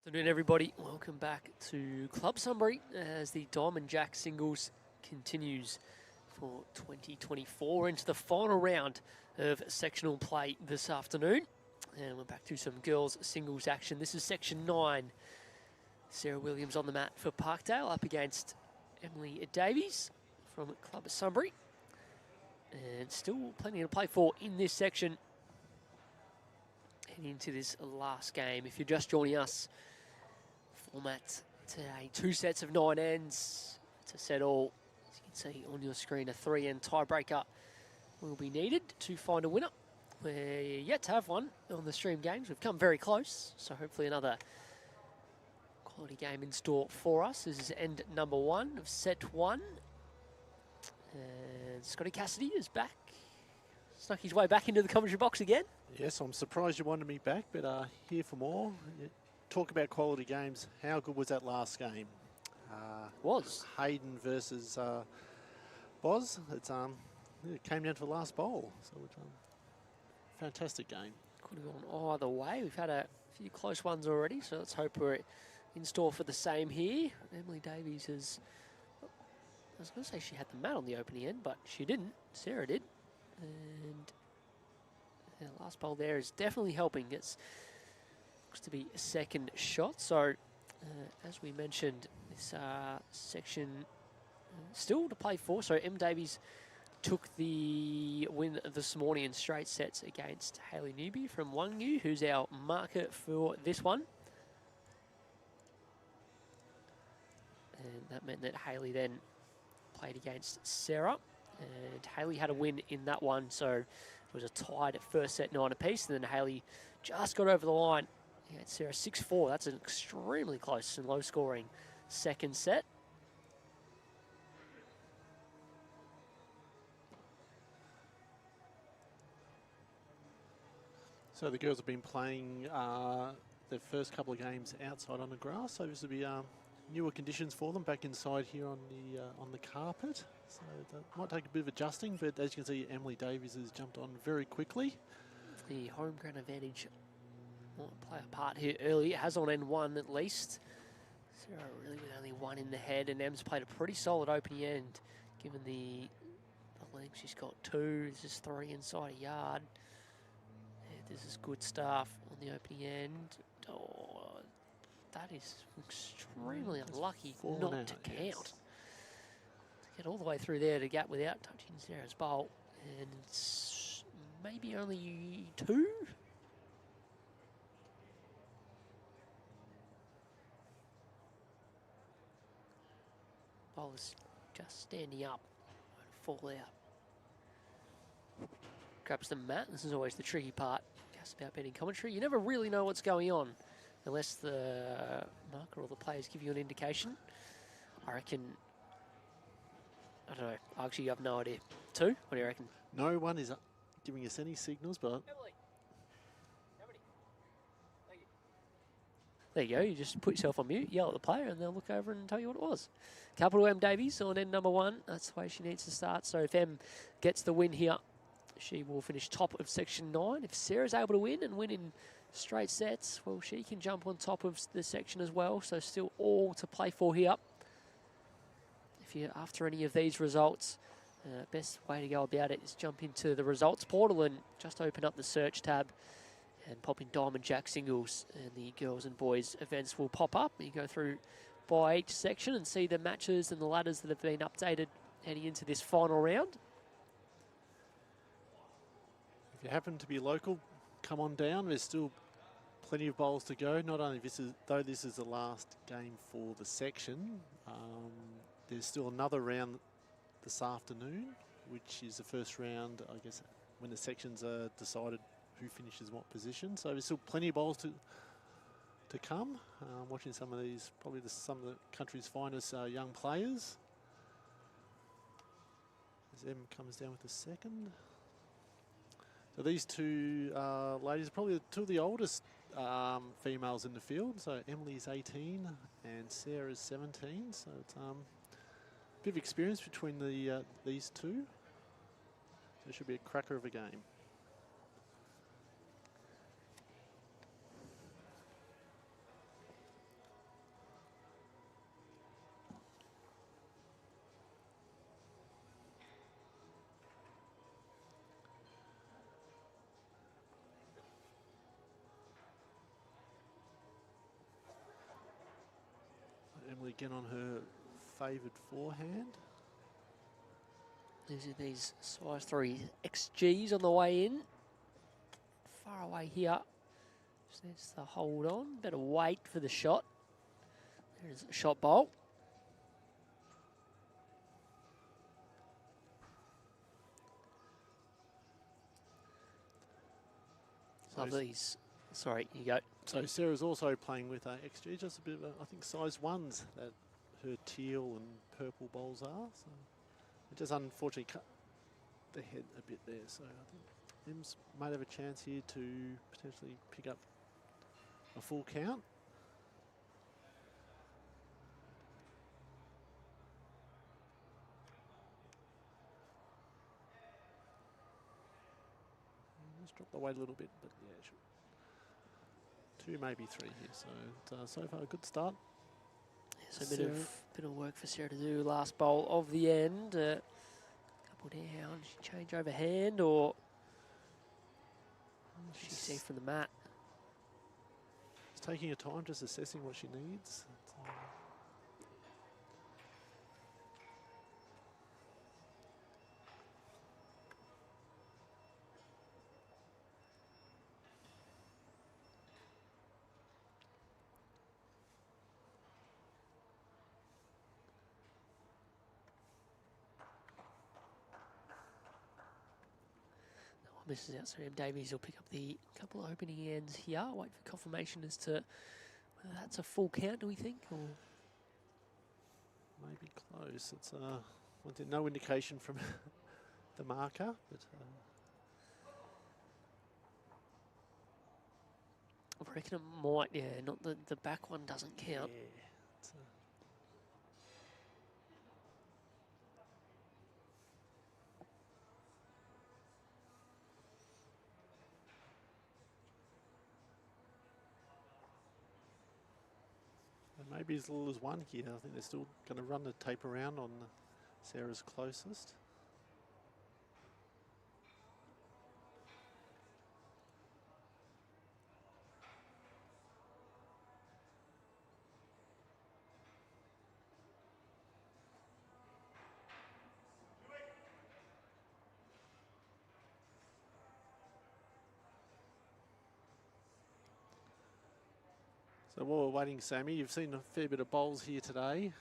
Afternoon, everybody. Welcome back to Club Sunbury as the Diamond Jack singles continues for 2024 into the final round of sectional play this afternoon. And we're back to some girls singles action. This is section 9. Sarah Williams on the mat for Parkdale up against Emilee Davies from Club Sunbury. And still plenty to play for in this section. Heading into this last game. If you're just joining us, format today, 2 sets of 9 ends to set all. As you can see on your screen, a 3-end tiebreaker will be needed to find a winner. We're yet to have one on the stream games. We've come very close, so hopefully another quality game in store for us. This is end number 1 of set 1. And Scotty Cassidy is back. Snuck his way back into the commentary box again. Yes, I'm surprised you wanted me back, but here for more. Talk about quality games. How good was that last game? Was Hayden versus Boz. It came down to the last bowl. So fantastic game. Could have gone either way. We've had a few close ones already, so let's hope we're in store for the same here. Emilee Davies has, I was going to say she had the mat on the opening end, but she didn't. Sarah did. And the last bowl there is definitely helping. It's looks to be a second shot. So, as we mentioned, this section still to play for. So, Davies took the win this morning in straight sets against Hayley Newby from Wangyu, who's our marker for this one. And that meant that Hayley then played against Sarah. And Hayley had a win in that one, so it was a tied at first set 9 apiece. And then Hayley just got over the line. Yeah, Sarah 6-4. That's an extremely close and low-scoring second set. So the girls have been playing their first couple of games outside on the grass. So this will be newer conditions for them back inside here on the carpet. So that might take a bit of adjusting, but as you can see, Emilee Davies has jumped on very quickly. The home ground advantage might play a part here early. It has on end 1 at least. Sarah really with only 1 in the head, and Em's played a pretty solid opening end, given the length. She's got 2. This is 3 inside a yard. Yeah, this is good stuff on the opening end. Oh, that is extremely unlucky not to count. Yes. To get all the way through there to gap without touching Sarah's bowl, and it's maybe only 2. Bowler's just standing up, won't fall out. Grabs the mat. This is always the tricky part. Just about betting commentary. You never really know what's going on unless the marker or the players give you an indication. I reckon, I don't know, I actually have no idea. 2? What do you reckon? No one is giving us any signals, but... There you go, you just put yourself on mute, yell at the player, and they'll look over and tell you what it was. Capital M Davies on end number 1. That's the way she needs to start. So if M gets the win here, she will finish top of section 9. If Sarah's able to win and win in straight sets, well, she can jump on top of the section as well. So still all to play for here. If you're after any of these results, best way to go about it is jump into the results portal and just open up the search tab and pop in Diamond Jack singles, and the girls and boys events will pop up. You go through by each section and see the matches and the ladders that have been updated heading into this final round. If you happen to be local, come on down. There's still plenty of bowls to go. Not only this is the last game for the section, there's still another round this afternoon, which is the first round, I guess, when the sections are decided who finishes what position. So there's still plenty of bowls to come. Watching some of these, probably some of the country's finest young players. As M comes down with the second. So these two ladies are probably 2 of the oldest females in the field. So Emilee's 18 and Sarah's 17. So it's a bit of experience between these two. So it should be a cracker of a game. Emilee again on her favoured forehand. Using these size 3 XGs on the way in. Far away here. So there's the hold on. Better wait for the shot. There's a shot bowl. Love these. Sorry, you go. So Sarah's also playing with XG, just a bit of I think size 1s that her teal and purple bowls are. So it just unfortunately cut the head a bit there. So I think Ems might have a chance here to potentially pick up a full count. Just drop the weight a little bit, but yeah, sure. 2, maybe 3 here. So so far a good start. So a bit of work for Sarah to do. Last bowl of the end. Couple down. She change over hand or she see from the mat. She's taking her time, just assessing what she needs. Misses out, so Davies will pick up the couple of opening ends here. Wait for confirmation as to whether that's a full count, do we think? Or maybe close. It's no indication from the marker, but I reckon it might, yeah, not the back one doesn't count. Yeah, maybe as little as 1 here. I think they're still going to run the tape around on Sarah's closest. So while we're waiting, Sammy, you've seen a fair bit of bowls here today.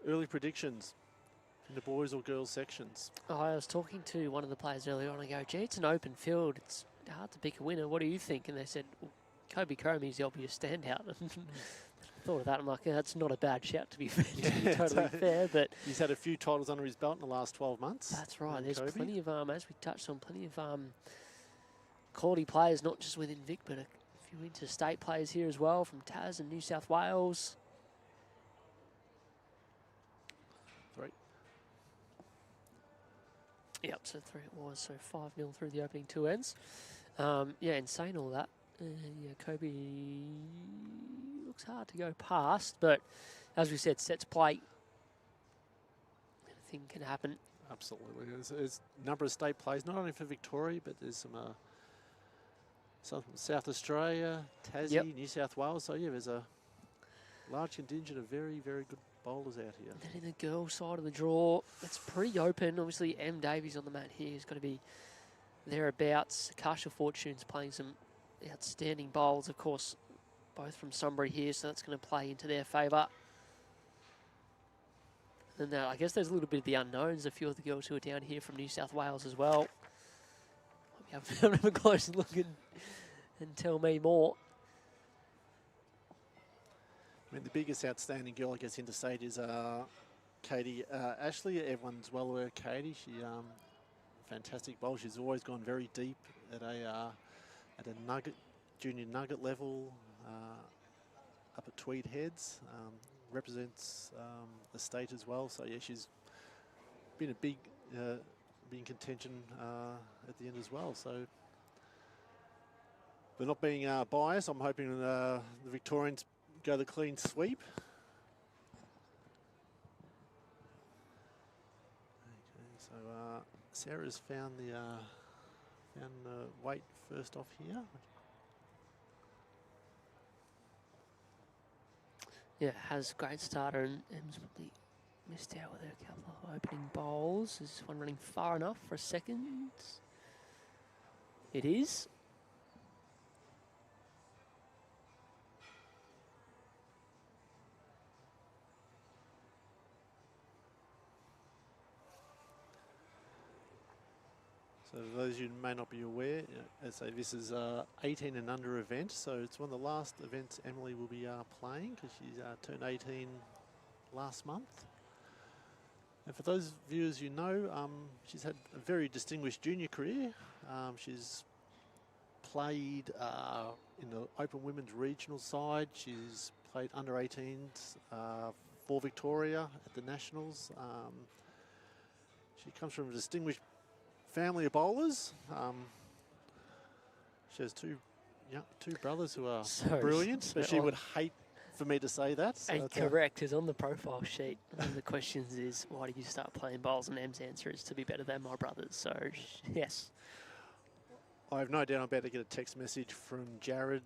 Early predictions in the boys or girls sections? Oh, I was talking to one of the players earlier on. I go, gee, it's an open field. It's hard to pick a winner. What do you think? And they said, well, Kobe Cromie's the obvious standout. Thought of that. I'm like, yeah, that's not a bad shout, to be fair. Yeah, totally fair. But he's had a few titles under his belt in the last 12 months. That's right. There's Kobe. plenty of, as we touched on, plenty of quality players, not just within Vic, but a few interstate players here as well from Tas and New South Wales. 3. Yep, so 3 it was. So 5-0 through the opening 2 ends. Yeah, and saying all that, yeah, Kobe looks hard to go past, but as we said, sets play. Anything can happen. Absolutely. There's a number of state plays, not only for Victoria, but there's some from South Australia, Tassie, New South Wales. So, yeah, there's a large contingent of very, very good bowlers out here. And then in the girls' side of the draw, it's pretty open. Obviously, M. Davies on the mat here is going to be thereabouts. Akasha Fortune's playing some outstanding bowls, of course, both from Sunbury here, so that's going to play into their favour. And I guess there's a little bit of the unknowns, a few of the girls who are down here from New South Wales as well. Might be able to have a close look and tell me more. I mean, the biggest outstanding girl, I guess, interstate is Katie Ashley. Everyone's well aware of Katie. She fantastic bowl. She's always gone very deep at a nugget, junior nugget level, up at Tweed Heads. Represents the state as well. So yeah, she's been a big in contention at the end as well. So, but not being biased, I'm hoping the Victorians go the clean sweep. Okay, so Sarah's found the weight first off here. Yeah, has great starter and Em's probably missed out with a couple of opening bowls. Is one running far enough for a second? It is. So for those of you who may not be aware, as I say, this is 18 and under event, so it's one of the last events Emilee will be playing because she turned 18 last month. And for those viewers you know, she's had a very distinguished junior career. She's played in the Open Women's Regional side. She's played under 18s for Victoria at the Nationals. She comes from a distinguished family of bowlers. She has two brothers who are brilliant, but she would hate for me to say that. So and correct, because on the profile sheet, one of the questions is, why did you start playing bowls? And Em's answer is to be better than my brothers. So, yes. I have no doubt I'm about to get a text message from Jared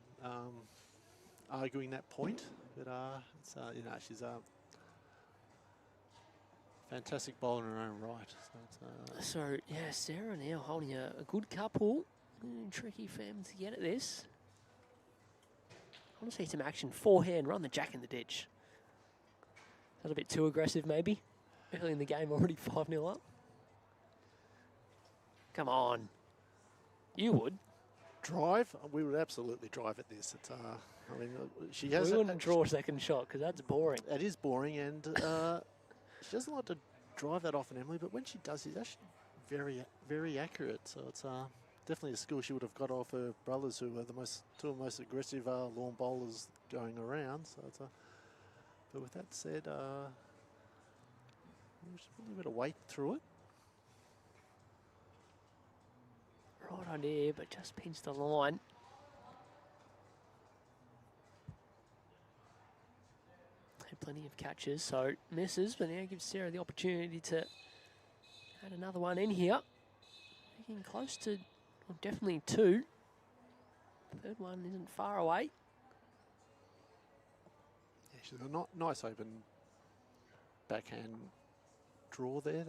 arguing that point. But it's, you know, she's a fantastic bowler in her own right. So yeah, Sarah now holding a good couple. Tricky for Em to get at this. I want to see some action. Forehand, run the jack in the ditch. That a bit too aggressive, maybe. Early in the game, already 5-0 up. Come on. You would. Drive? We would absolutely drive at this. It's, I mean, she has. We wouldn't draw a second shot because that's boring. It is boring, and she doesn't like to drive that often, Emilee. But when she does, she's actually very, very accurate. So it's definitely a skill she would have got off her brothers, who are two of the most aggressive lawn bowlers going around. So it's but with that said, just a little bit of weight through it. Right idea, but just pinched the line. Had plenty of catches, so misses, but now gives Sarah the opportunity to add another one in here. Getting close to, well, definitely two. Third one isn't far away. Yeah, she's got a nice open backhand draw there.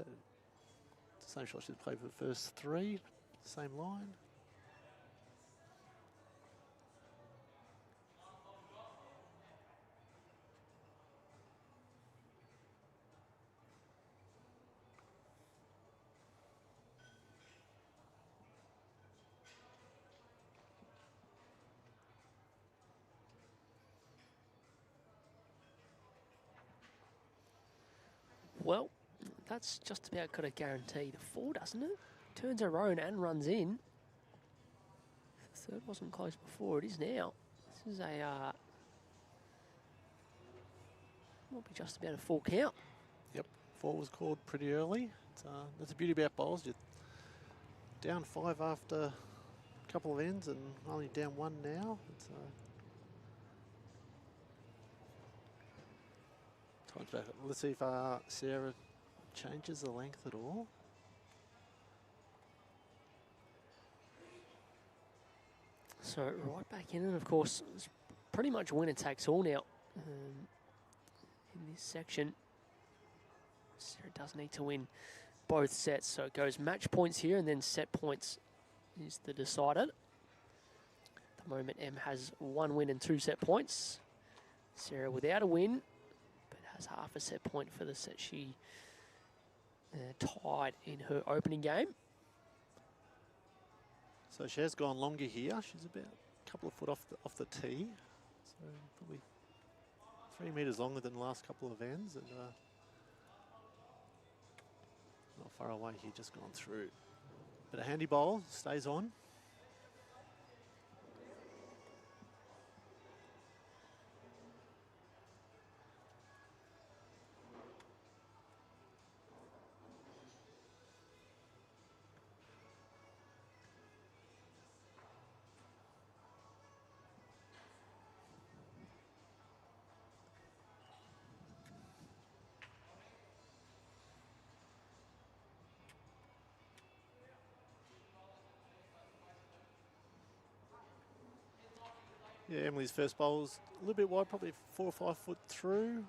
It's the same shot she's played for the first three. Same line. Well, that's just about got to guarantee the four, doesn't it? Turns her own and runs in. The third wasn't close before, it is now. This is a, might be just about a full count. Yep, 4 was called pretty early. That's the beauty about bowls. You're down 5 after a couple of ends and only down 1 now. It's time's back. Let's see if Sarah changes the length at all. So right back in, and of course, it's pretty much winner takes all now in this section. Sarah does need to win both sets, so it goes match points here, and then set points is the decider. At the moment, Em has 1 win and 2 set points. Sarah without a win, but has half a set point for the set she tied in her opening game. So she has gone longer here. She's about a couple of foot off the tee. So probably 3 metres longer than the last couple of ends. And not far away here, just gone through. But a handy bowl, stays on. Yeah, Emilee's first bowl was a little bit wide, probably 4 or 5 foot through.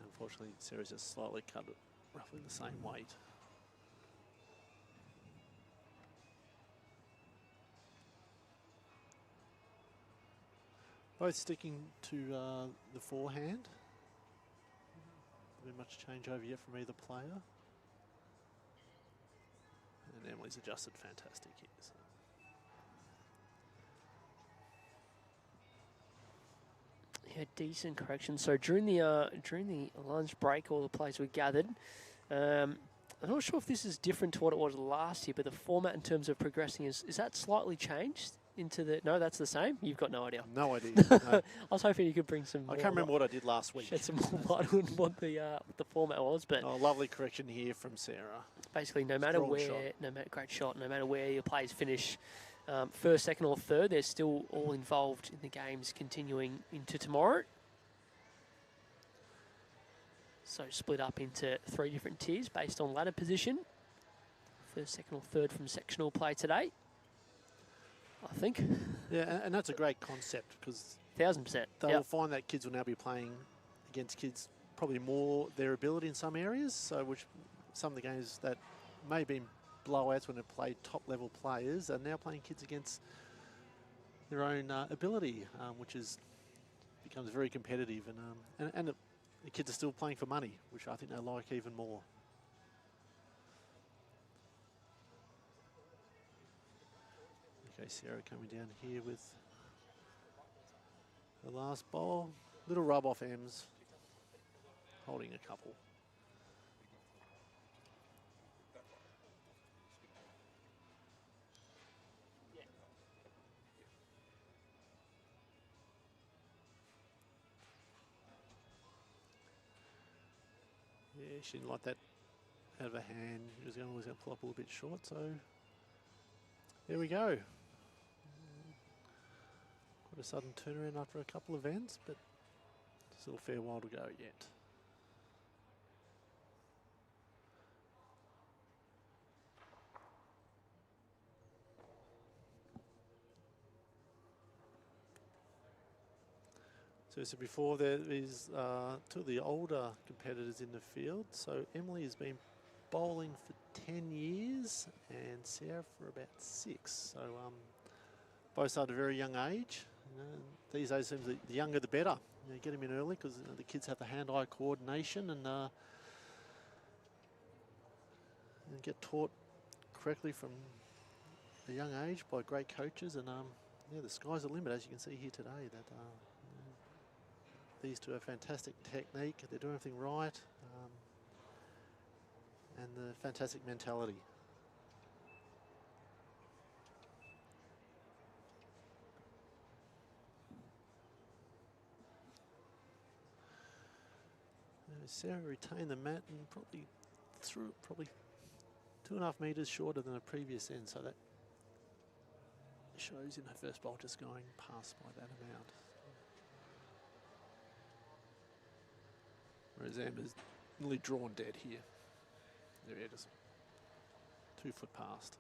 Unfortunately, Sarah's just slightly cut it roughly the same weight. Both sticking to the forehand. Not much change over yet from either player. And Emilee's adjusted fantastic here. So. Yeah, decent correction. So during the lunch break, all the players were gathered. I'm not sure if this is different to what it was last year, but the format in terms of progressing is that slightly changed into the? No, that's the same. You've got no idea. No idea. No. I was hoping you could bring some. I can't remember what I did last week. Shed some more light on what the format was, but lovely correction here from Sarah. Basically, no matter where, great shot, no matter where your players finish. First, second or third, they're still all involved in the games continuing into tomorrow. So split up into 3 different tiers based on ladder position. First, second or third from sectional play today, I think. Yeah, and that's a great concept because 1000%. they'll find that kids will now be playing against kids probably more their ability in some areas. So which some of the games that may have been blowouts when they played top-level players are now playing kids against their own ability, which becomes very competitive, and the kids are still playing for money, which I think they like even more. Okay, Sarah coming down here with the last bowl. Little rub off Ems, holding a couple. Yeah, she didn't like that out of her hand. She was always going to pull up a little bit short, so there we go. Quite a sudden turnaround after a couple of ends, but still a fair while to go yet. So as I said before, there is 2 of the older competitors in the field. So Emilee has been bowling for 10 years and Sarah for about 6. So both started at a very young age. These days, it seems the younger the better. Get them in early because the kids have the hand-eye coordination and get taught correctly from a young age by great coaches. And yeah, the sky's the limit, as you can see here today. That these 2 have fantastic technique. They're doing everything right, and the fantastic mentality. Sarah retained the mat and probably threw it probably 2.5 metres shorter than the previous end, so that shows in her first bowl just going past by that amount. Whereas Amber's nearly drawn dead here. There it is. 2 foot past.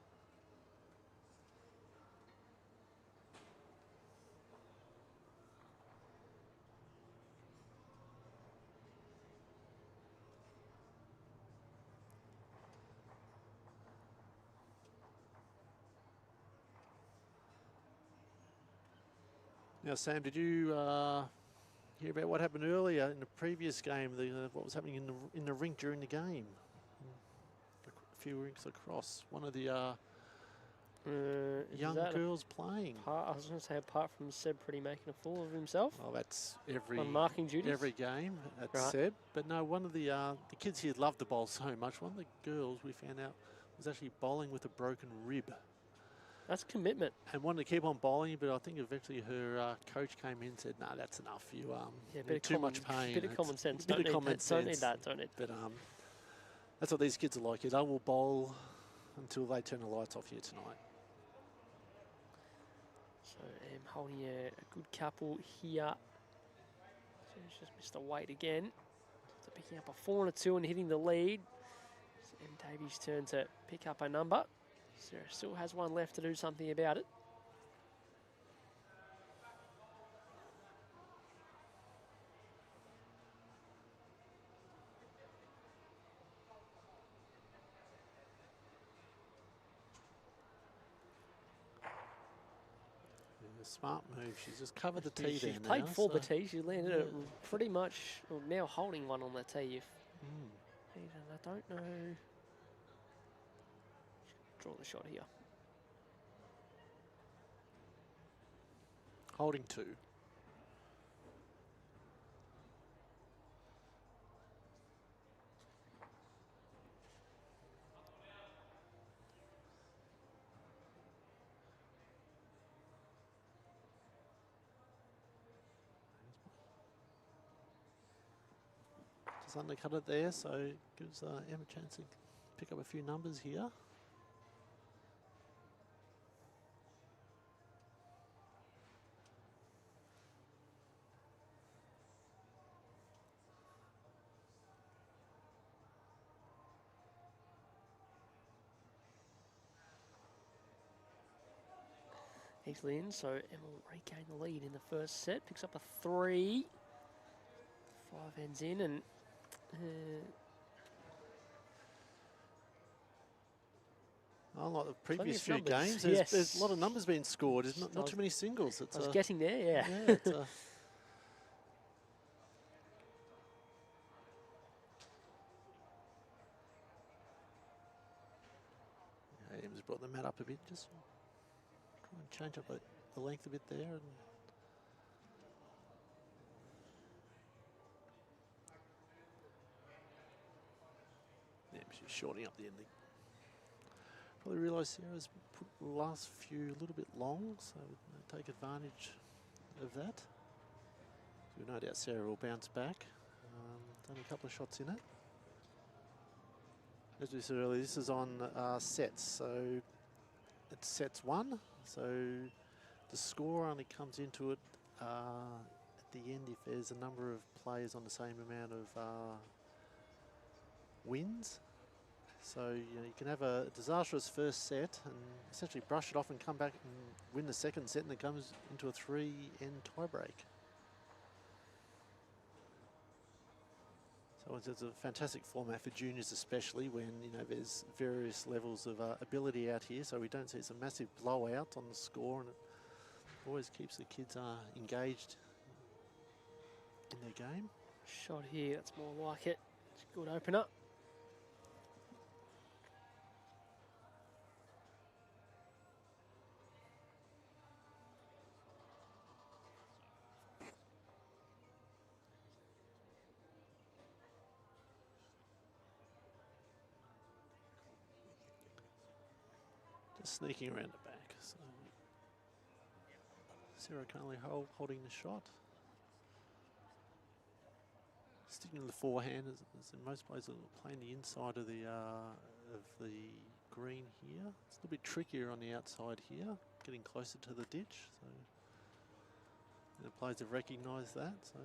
Now, Sam, did you hear about what happened earlier in the previous game? What was happening in the rink during the game? A few rinks across. One of the young girls playing. I was going to say, apart from Seb pretty making a fool of himself. Oh, that's on marking duties. Every game at Seb. But no, one of the kids here loved the bowl so much. One of the girls we found out was actually bowling with a broken rib. That's commitment. And wanted to keep on bowling, but I think eventually her coach came in and said, "No, that's enough. You're too much pain." Bit of common sense. Don't need that. Don't need. But that's what these kids are like. They will bowl until they turn the lights off here tonight. So I'm holding a good couple here. So he's just missed a weight again. So picking up a 4 and a 2 and hitting the lead. So Davies' turn to pick up a number. Sarah still has one left to do something about it. A smart move. She's just covered the tee She's there now. played for the so- tee. She landed it pretty much, well, now holding one on the tee. Mm. I don't know. Draw the shot here. Holding 2. Just undercut it there, so gives Emma a chance to pick up a few numbers here. Easily in, so Emma will regain the lead in the first set. Picks up a 3. 5 ends in, and Unlike the previous of few numbers, games, yes. there's a lot of numbers being scored. There's not too many singles. It's I was getting there, yeah. yeah, it's Emma's brought the mat up a bit. Just try and change up the length a bit there. And yeah, she's shortening up the ending. Probably realised Sarah's put the last few a little bit long, so take advantage of that. So no doubt Sarah will bounce back. Done a couple of shots in it. As we said earlier, this is on sets, so it's sets 1. So the score only comes into it at the end if there's a number of players on the same amount of wins. So you can have a disastrous first set and essentially brush it off and come back and win the second set, and it comes into a 3-end tiebreak. So it's a fantastic format for juniors, especially when there's various levels of ability out here. So we don't see it's a massive blowout on the score, and it always keeps the kids engaged in their game. Shot here, that's more like it. It's a good opener. Just sneaking around the back. So Sarah currently holding the shot. Sticking to the forehand, as in most players are playing the inside of the green here. It's a little bit trickier on the outside here, getting closer to the ditch. So the players have recognised that. So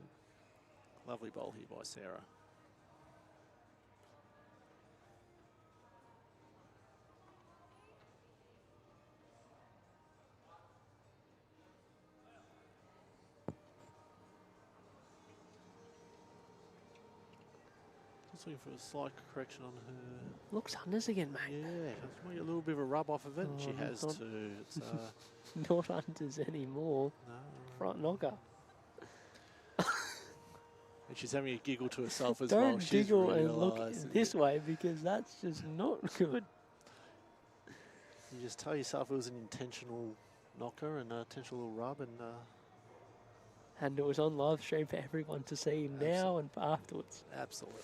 lovely bowl here by Sarah. Just looking for a slight correction on her. Looks unders again, mate. Yeah, she might get a little bit of a rub off of it. And she has not- too. It's, Not unders anymore. no. Front knocker. And she's having a giggle to herself as well. Don't She's giggle and look realised this way, because that's just not good. You just tell yourself it was an intentional knocker and an intentional rub, and And it was on live stream for everyone to see now and for afterwards. absolutely.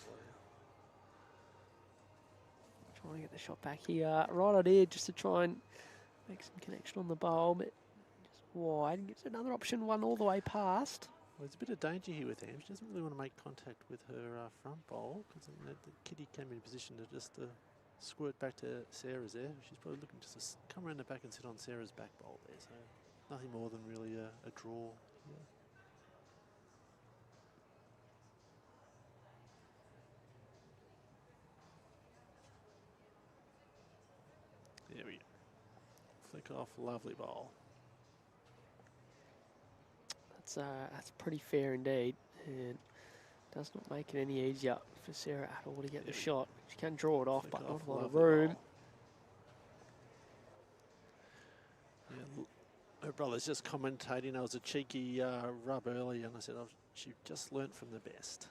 Trying to get the shot back here. Right idea just to try and make some connection on the bowl, but just wide. Gives another option, one all the way past. Well, there's a bit of danger here with Em. She doesn't really want to make contact with her front bowl, because the kiddie came in a position to just squirt back to Sarah's there. She's probably looking just to come around the back and sit on Sarah's back bowl there. So nothing more than really a draw here. There we go. Flick off, lovely bowl. That's pretty fair indeed, and does not make it any easier for Sarah at all to get the shot. She can draw it off, Flick but not off, a lot of lovely room. bowl. Yeah, Her brother's just commentating. I was a cheeky rub earlier, and I said, she just learnt from the best.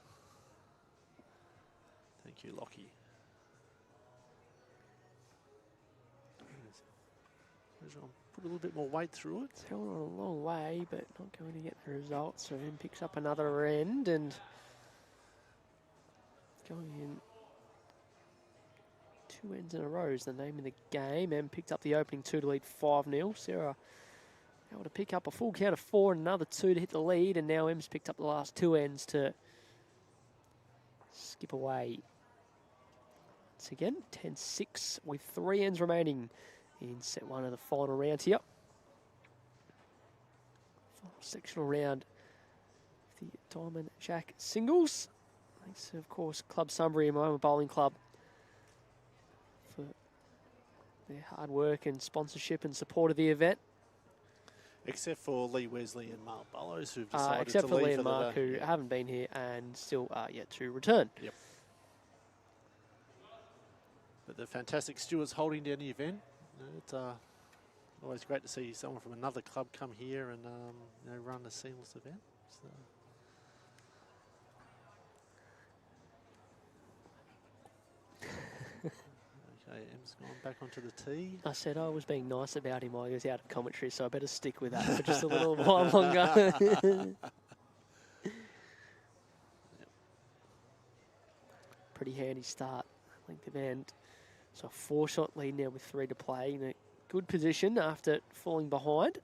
Thank you, Lockie. Put a little bit more weight through it. It's held on a long way, but not going to get the results. So Em picks up another end and going in 2 ends in a row is the name of the game. Em picked up the opening 2 to lead 5-0. Sarah able to pick up a full count of 4 and another 2 to hit the lead, and now Em's picked up the last 2 ends to skip away. Once again, 10-6 with 3 ends remaining in set 1 of the final round here. Final sectional round of the Diamond Jack singles. Thanks to, of course, Club Sunbury and Moama Bowling Club for their hard work and sponsorship and support of the event. Except for Lee Wesley and Mark Bullows, who've decided except to for leave Lee and for the Mark, day. who haven't been here and still are yet to return. Yep. But the fantastic stewards holding down the event. It's always great to see someone from another club come here and run a seamless event. So. Okay, Em's gone back onto the tee. I said I was being nice about him while he was out of commentary, so I better stick with that for just a little while longer. Pretty handy start, length of end. So a 4-shot lead now with 3 to play. In a good position after falling behind.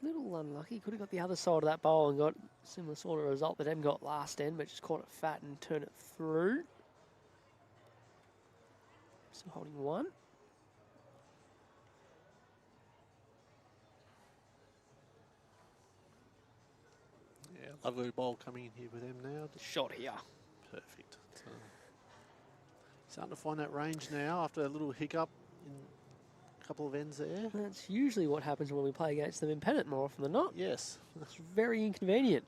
Little unlucky, could have got the other side of that bowl and got a similar sort of result that Em got last end, but just caught it fat and turn it through. Still holding 1. Yeah, lovely ball coming in here with Em now. Shot here. Perfect. So, starting to find that range now after a little hiccup in a couple of ends there. That's usually what happens when we play against them in pennant more often than not. Yes. It's very inconvenient.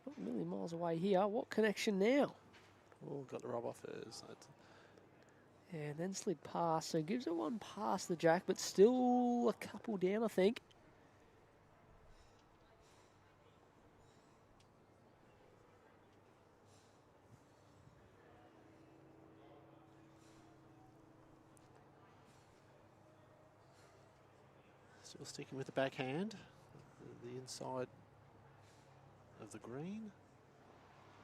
Not a million miles away here. What connection now? Oh, got the rub off hers. And then slid past, so gives it 1 past the jack, but still a couple down, I think. Still sticking with the backhand, the inside of the green,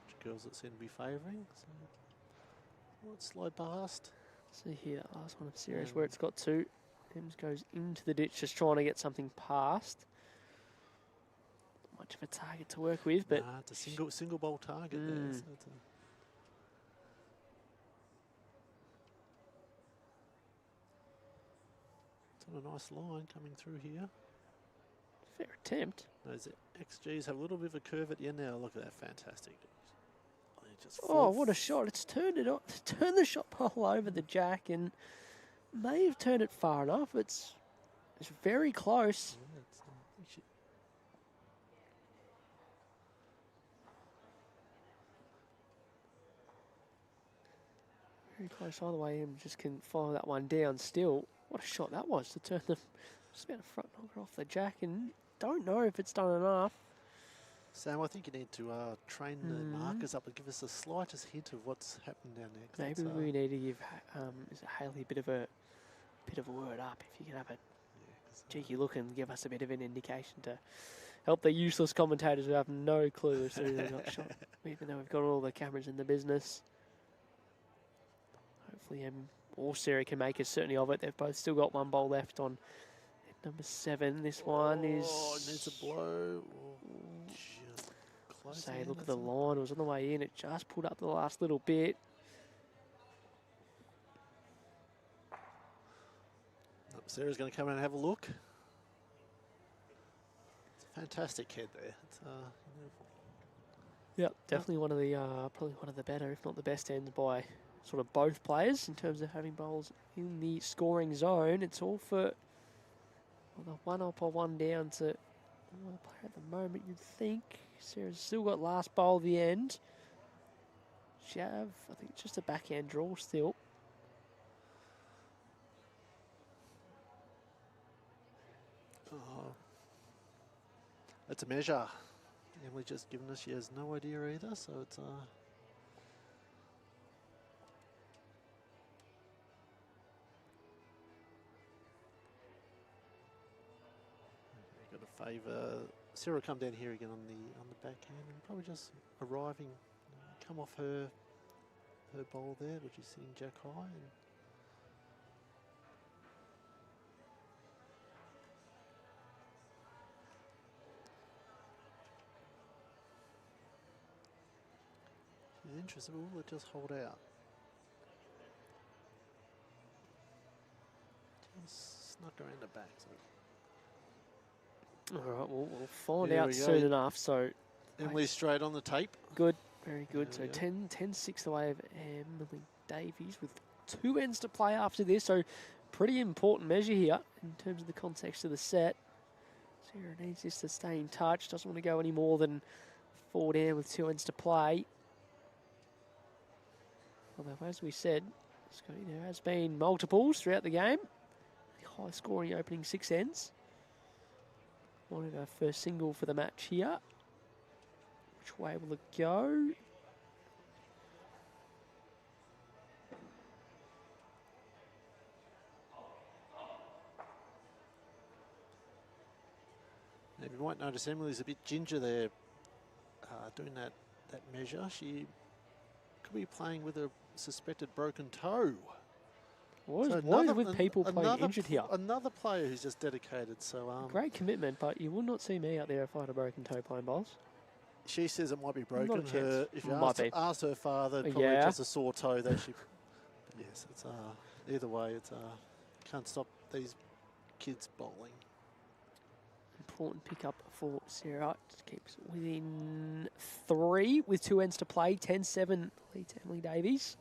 which girls that seem to be favouring. So, let's slide past. See here, that last one of series where it's got 2. Ems goes into the ditch, just trying to get something past. Not much of a target to work with, but it's a single bowl target there. So it's on a nice line coming through here. fair attempt. Those XGs have a little bit of a curve at the end now. Look at that, fantastic. Just Oh, what a shot. It's turned it on, turned the shot pole over the jack and may have turned it far enough. It's very close. Yeah, Very close either way. Em just can follow that one down still. What a shot that was to turn the just about a front knocker off the jack, and don't know if it's done enough. Sam, I think you need to train the markers up and give us the slightest hint of what's happened down there. Maybe we need to give Hayley a bit of a word up. If you can have a cheeky look and give us a bit of an indication to help the useless commentators who have no clue as to who they got shot, even though we've got all the cameras in the business. Hopefully Em or Sarah can make a certainty of it. They've both still got 1 bowl left on number 7. This one is... Oh, it needs a blow. Say, look at the line. It was on the way in. It just pulled up the last little bit. Sarah's going to come in and have a look. fantastic head there. It's, Yep, definitely one of the probably one of the better, if not the best ends by sort of both players in terms of having bowls in the scoring zone. It's all for the one up or one down to one player at the moment. You'd think Sarah's still got last bowl at the end. She have, I think, it's just a backhand draw still. It's a measure. Emilee just given us, she has no idea either, so it's got to favour Sarah. Come down here again on the backhand and probably just arriving, come off her bowl there, which is sitting jack high. And she's interested, but will it just hold out? Just snuck around the back. So. All right, we'll find There out we go. soon enough. So Emilee straight on the tape. good, very good. There So we go. 10-6 away of Emilee Davies with 2 ends to play after this. So pretty important measure here in terms of the context of the set. Sarah needs this to stay in touch. Doesn't want to go any more than 4 down with 2 ends to play. Although, as we said, Scotty, there has been multiples throughout the game. High scoring opening 6 ends. Wanted our first single for the match here. Which way will it go? Now, you might notice Emilee's a bit ginger there, doing that measure. She could be playing with a suspected broken toe. What is another- with people playing another injured here? Another player who's just dedicated. So Great commitment, but you will not see me out there if I had a broken toe playing bowls. she says it might be Not broken. a chance. If you Might be. asked her father, probably Yeah. just a sore toe that she. Yes, it's either way. It's can't stop these kids bowling. Important pickup for Sarah. Just keeps within 3 with 2 ends to play. 10-7 lead to Emilee Davies.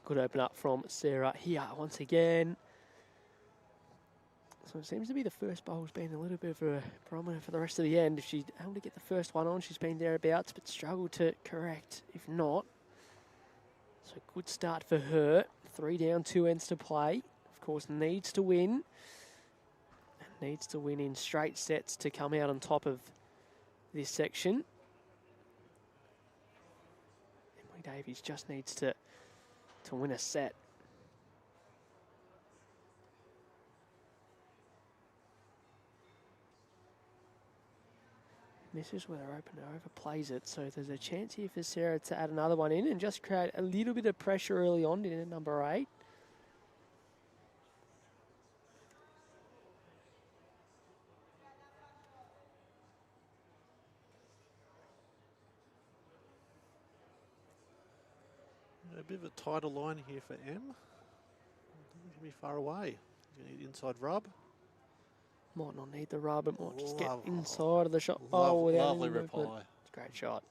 Good open up from Sarah here once again. So it seems to be the first bowl's been a little bit of a barometer for the rest of the end. If she's able to get the first one on, she's been thereabouts, but struggled to correct if not. So good start for her. 3 down, 2 ends to play. Of course, needs to win. And needs to win in straight sets to come out on top of this section. Emilee Davies just needs to win a set. Misses with her opener, overplays it, so there's a chance here for Sarah to add another one in and just create a little bit of pressure early on in number 8. A bit of a tighter line here for M. Doesn't be far away. He's going to need inside rub. Might not need the rub, it might just get Love- inside of the shot bowl without Lovely any movement. reply. It's a great shot.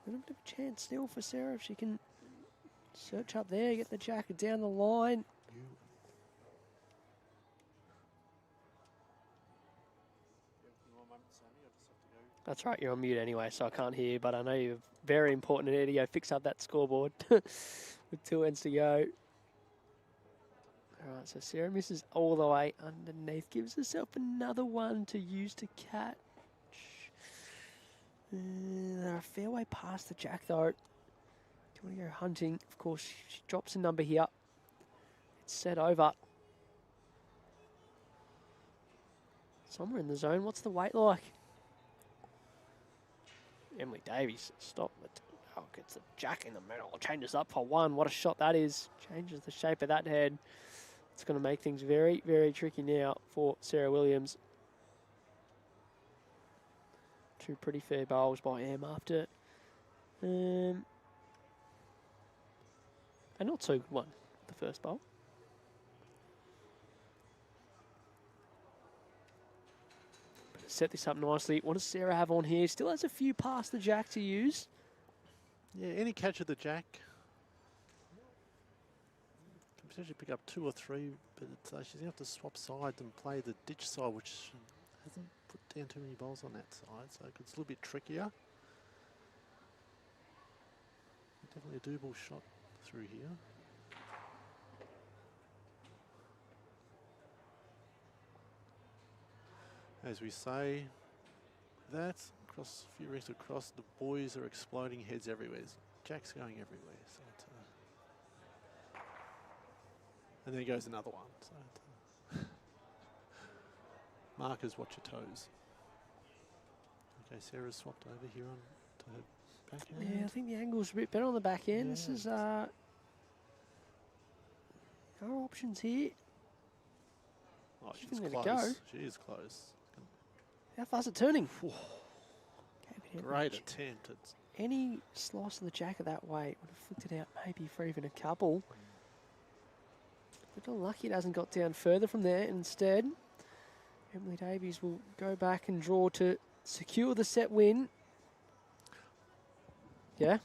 A little bit of a chance still for Sarah if she can search up there, get the jacket down the line. That's right, you're on mute anyway, so I can't hear you, but I know you're very important in here to go fix up that scoreboard with 2 ends to go. All right, so Sarah misses all the way underneath, gives herself another one to use to catch. They're a fair way past the jack, though. Do you want to go hunting? Of course, she drops a number here. It's set over. Somewhere in the zone. What's the weight like? Emilee Davies, stop it. Oh, Gets the jack in the middle. Changes up for one. What a shot that is. Changes the shape of that head. It's going to make things very, very tricky now for Sarah Williams. Two pretty fair bowls by Em after. A not so good one, the first bowl. But set this up nicely. What does Sarah have on here? Still has a few past the jack to use. Yeah, any catch of the jack. Can potentially pick up 2 or 3, but she's going to have to swap sides and play the ditch side, which hasn't put down too many balls on that side, so it's a little bit trickier. Definitely a doable shot through here. As we say, that across a few rings across, the boys are exploding heads everywhere. Jack's going everywhere. So and there goes another one. So markers, watch your toes. Okay, Sarah's swapped over here on to her backhand. Yeah, I think the angle's a bit better on the back end. Yeah. This is our options here. Oh, She's she's gonna close. go. She is close. How fast it turning? Great attempt. It's Any slice of the jack of that way would have flicked it out maybe for even a couple. But unlucky it hasn't got down further from there. Instead, Emilee Davies will go back and draw to secure the set win. Yeah.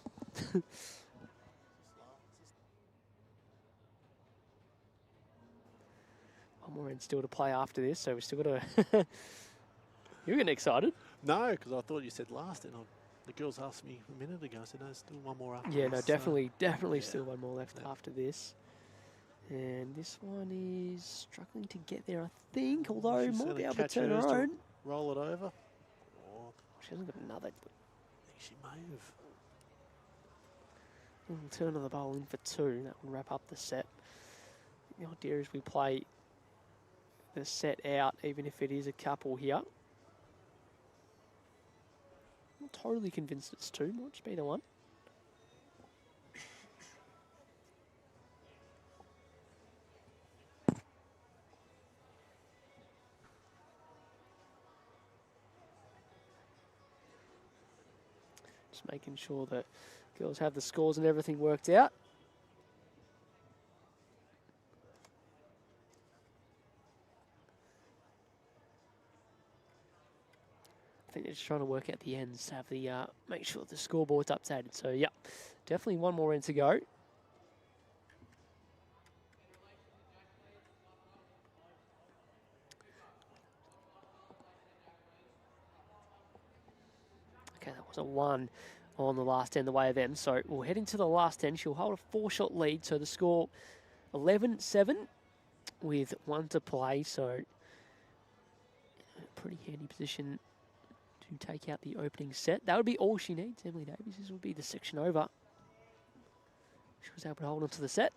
One more end still to play after this, so we've still got to... You're getting excited. no, because I thought you said last, and the girls asked me a minute ago. I said, no, still one more after Yeah, this, no, so definitely yeah. still one more left Yeah. after this. And this one is struggling to get there, I think, although She's might certainly be able to catch turn her hers to own. roll it over. Or She hasn't got another I think she may have. little turn of the bowl in for 2. That will wrap up the set. The idea is we play the set out, even if it is a couple here. I'm not totally convinced it's 2. Might just be the one. Just making sure that girls have the scores and everything worked out. I think they're just trying to work out the ends, have the make sure the scoreboard's updated. So yeah, definitely one more end to go. Okay, that was a 1 on the last end, the way of them. So we'll head into the last end. She'll hold a 4-shot lead. So the score 11-7 with 1 to play. So pretty handy position to take out the opening set. That would be all she needs, Emilee Davies. This would be the section over. She was able to hold on to the set.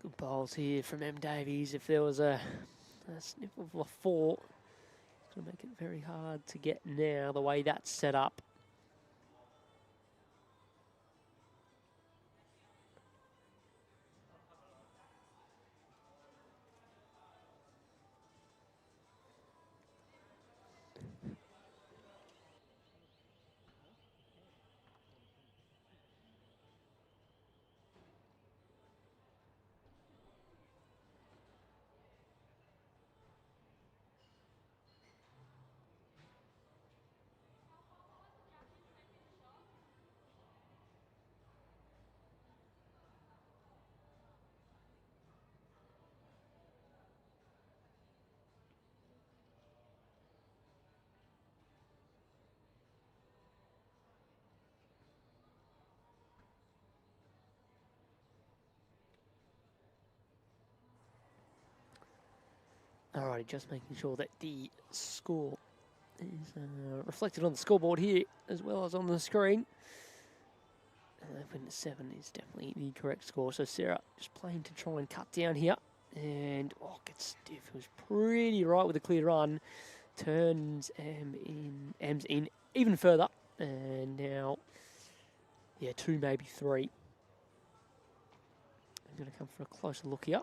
Good bowls here from M. Davies. If there was a sniff of a 4, it's going to make it very hard to get now, the way that's set up. Alrighty, just making sure that the score is reflected on the scoreboard here as well as on the screen. 11-7 is definitely the correct score. So Sarah just playing to try and cut down here. And, gets stiff. It was pretty right with a clear run. Turns M's in even further. And now, 2, maybe 3. I'm going to come for a closer look here.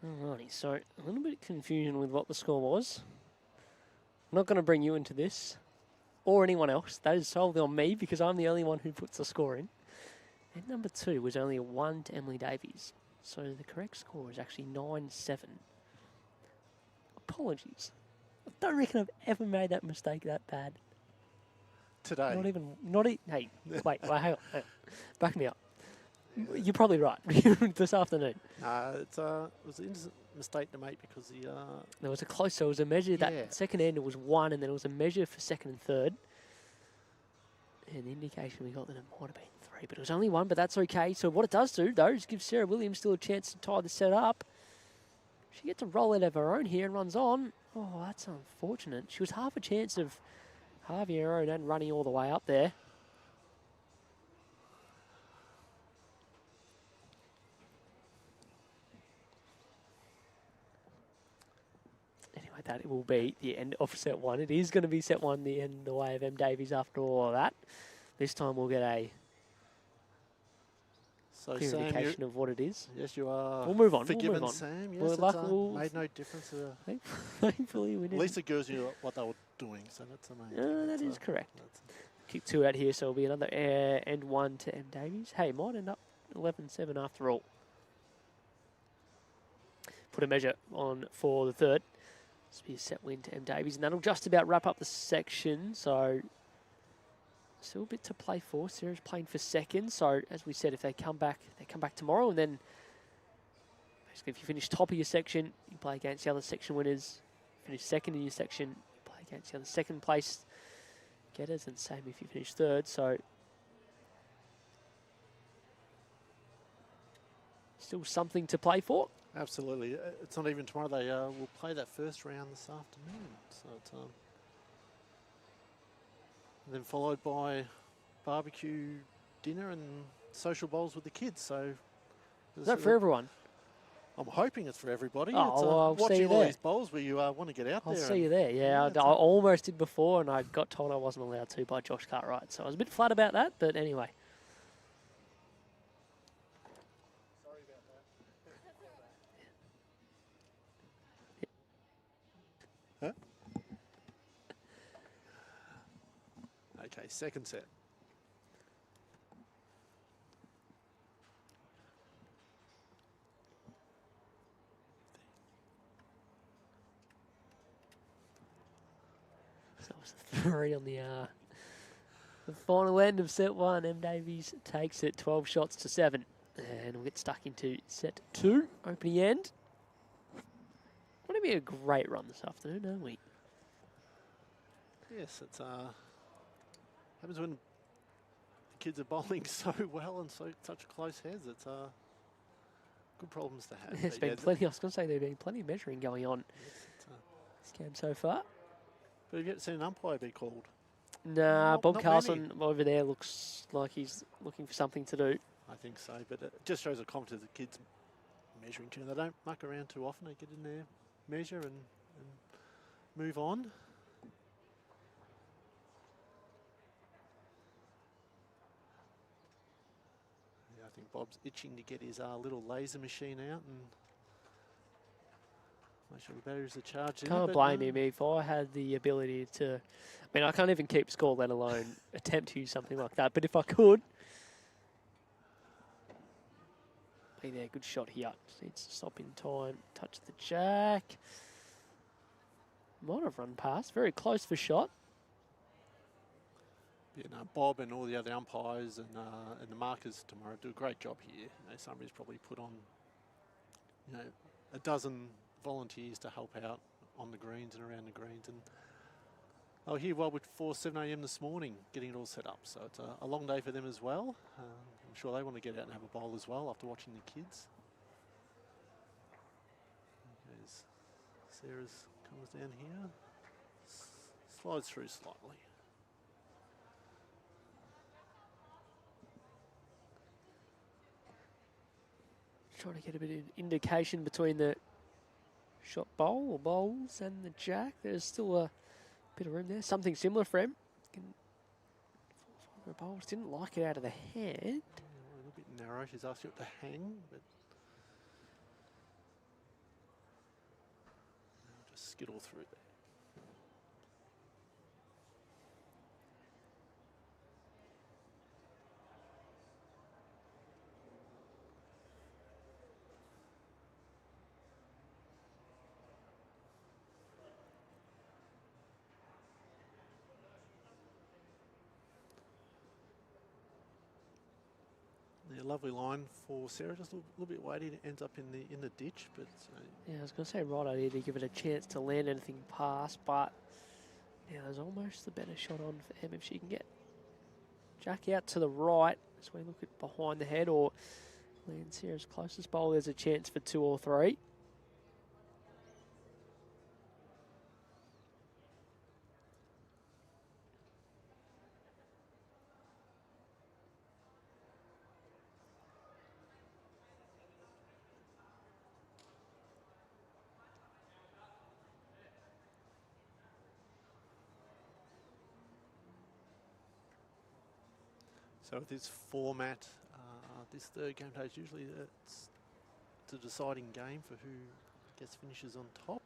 Alrighty, so a little bit of confusion with what the score was. I'm not going to bring you into this, or anyone else. That is solely on me, because I'm the only one who puts the score in. And number 2 was only a 1 to Emilee Davies. So the correct score is actually 9-7. Apologies. I don't reckon I've ever made that mistake that bad. Today. Hey, wait, hang on. Back me up. You're probably right. This afternoon. It was an innocent mistake to make because There was a close, so it was a measure that second end, it was 1, and then it was a measure for second and third. And the indication we got that it might have been 3, but it was only 1, but that's okay. So what it does do, though, is give Sarah Williams still a chance to tie the set up. She gets a roll out of her own here and runs on. Oh, that's unfortunate. She was half a chance of halving her own and running all the way up there. Anyway, that will be the end of set 1. It is going to be set 1, the end the way of M. Davies after all of that. This time we'll get a clear Sam, indication of what it is. Yes, you are. We'll move on. Forgiven, we'll move on. Sam. Yes, made no difference. Thankfully, we didn't. At least it girls knew what they were doing, so that's amazing. That is correct. Kick 2 out here, so it'll be another end 1 to M. Davies. Hey, might end up 11-7 after all. Put a measure on for the third. This will be a set win to M. Davies, and that'll just about wrap up the section. So still a bit to play for. Sarah's playing for second. So as we said, if they come back tomorrow, and then basically if you finish top of your section, you play against the other section winners. Finish second in your section, you play against the other second place getters, and same if you finish third. So still something to play for. Absolutely. It's not even tomorrow. They will play that first round this afternoon. So it's, and then followed by barbecue dinner and social bowls with the kids. So is that for everyone? I'm hoping it's for everybody. Oh, it's, well, I'll see you watching all there. these bowls where you want to get out I'll there. I'll see you there. Yeah, I almost did before, and I got told I wasn't allowed to by Josh Cartwright. So I was a bit flat about that, but anyway. Sorry about that. Huh? Okay, second set. So it was 3 on the final end of set 1. M. Davies takes it 12 shots to 7. And we'll get stuck into set 2, opening end. Going to be a great run this afternoon, aren't we? Yes, it's happens when the kids are bowling so well and such close heads. It's good problems to have. There's been plenty. I was going to say there's been plenty of measuring going on. Yes, Cam so far. But have you yet seen an umpire be called? Nah, Not Bob many. Carlson over there looks like he's looking for something to do. I think so, but it just shows a confidence the kids measuring too. They don't muck around too often. They get in there, measure and move on. Yeah, I think Bob's itching to get his little laser machine out and make sure the batteries are charged. Can't blame him if I had the ability to. I mean, I can't even keep score, let alone attempt to use something like that. But if I could, be there, good shot here. Just needs to stop in time. Touch the jack. Might have run past. Very close for shot. You know, Bob and all the other umpires and the markers tomorrow do a great job here. You know, somebody's probably put on, you know, a dozen volunteers to help out on the greens and around the greens. And they were here well before 7 a.m. this morning, getting it all set up. So it's a long day for them as well. I'm sure they want to get out and have a bowl as well after watching the kids. There's Sarah's comes down here, slides through slightly. Trying to get a bit of indication between the shot bowl or bowls and the jack. There's still a bit of room there. Something similar for him. The bowls didn't like it out of the head. Yeah, a little bit narrow. She's asked you to hang, but just skittle through there. Yeah, lovely line for Sarah. Just a little bit weighty. It ends up in the ditch, but Yeah, I was going to say right idea to give it a chance to land anything past, but yeah, there's almost the better shot on for Em if she can get jack out to the right as we look at behind the head or land Sarah's closest bowl. There's a chance for 2 or 3. so with this format, this third game day is usually it's a deciding game for who gets finishes on top.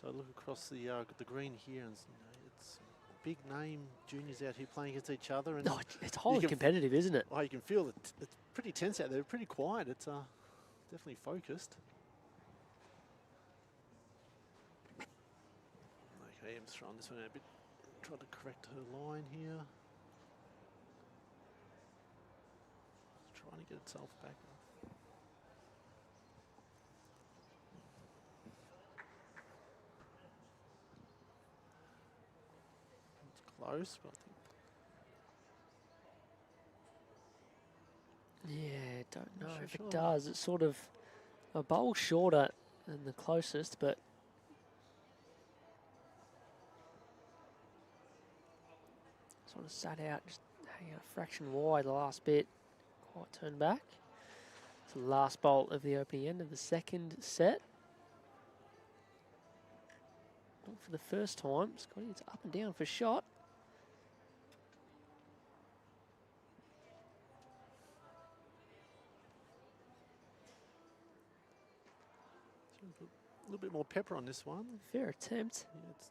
So I look across the green here, and you know, it's big name juniors out here playing against each other. And No, it's highly competitive, isn't it? Oh, you can feel it. It's pretty tense out there. Pretty quiet. It's definitely focused. Okay, Em's throwing this one out a bit. Try to correct her line here. Trying to get itself back. It's close, but I think. Yeah, don't know Sure, if sure. it does. It's sort of a bowl shorter than the closest, but sort of sat out, just hanging out a fraction wide the last bit. Quite turned back. It's the last bolt of the opening end of the second set. Not for the first time. Scotty, it's up and down for shot. A little bit more pepper on this one. Fair attempt. Yeah, it's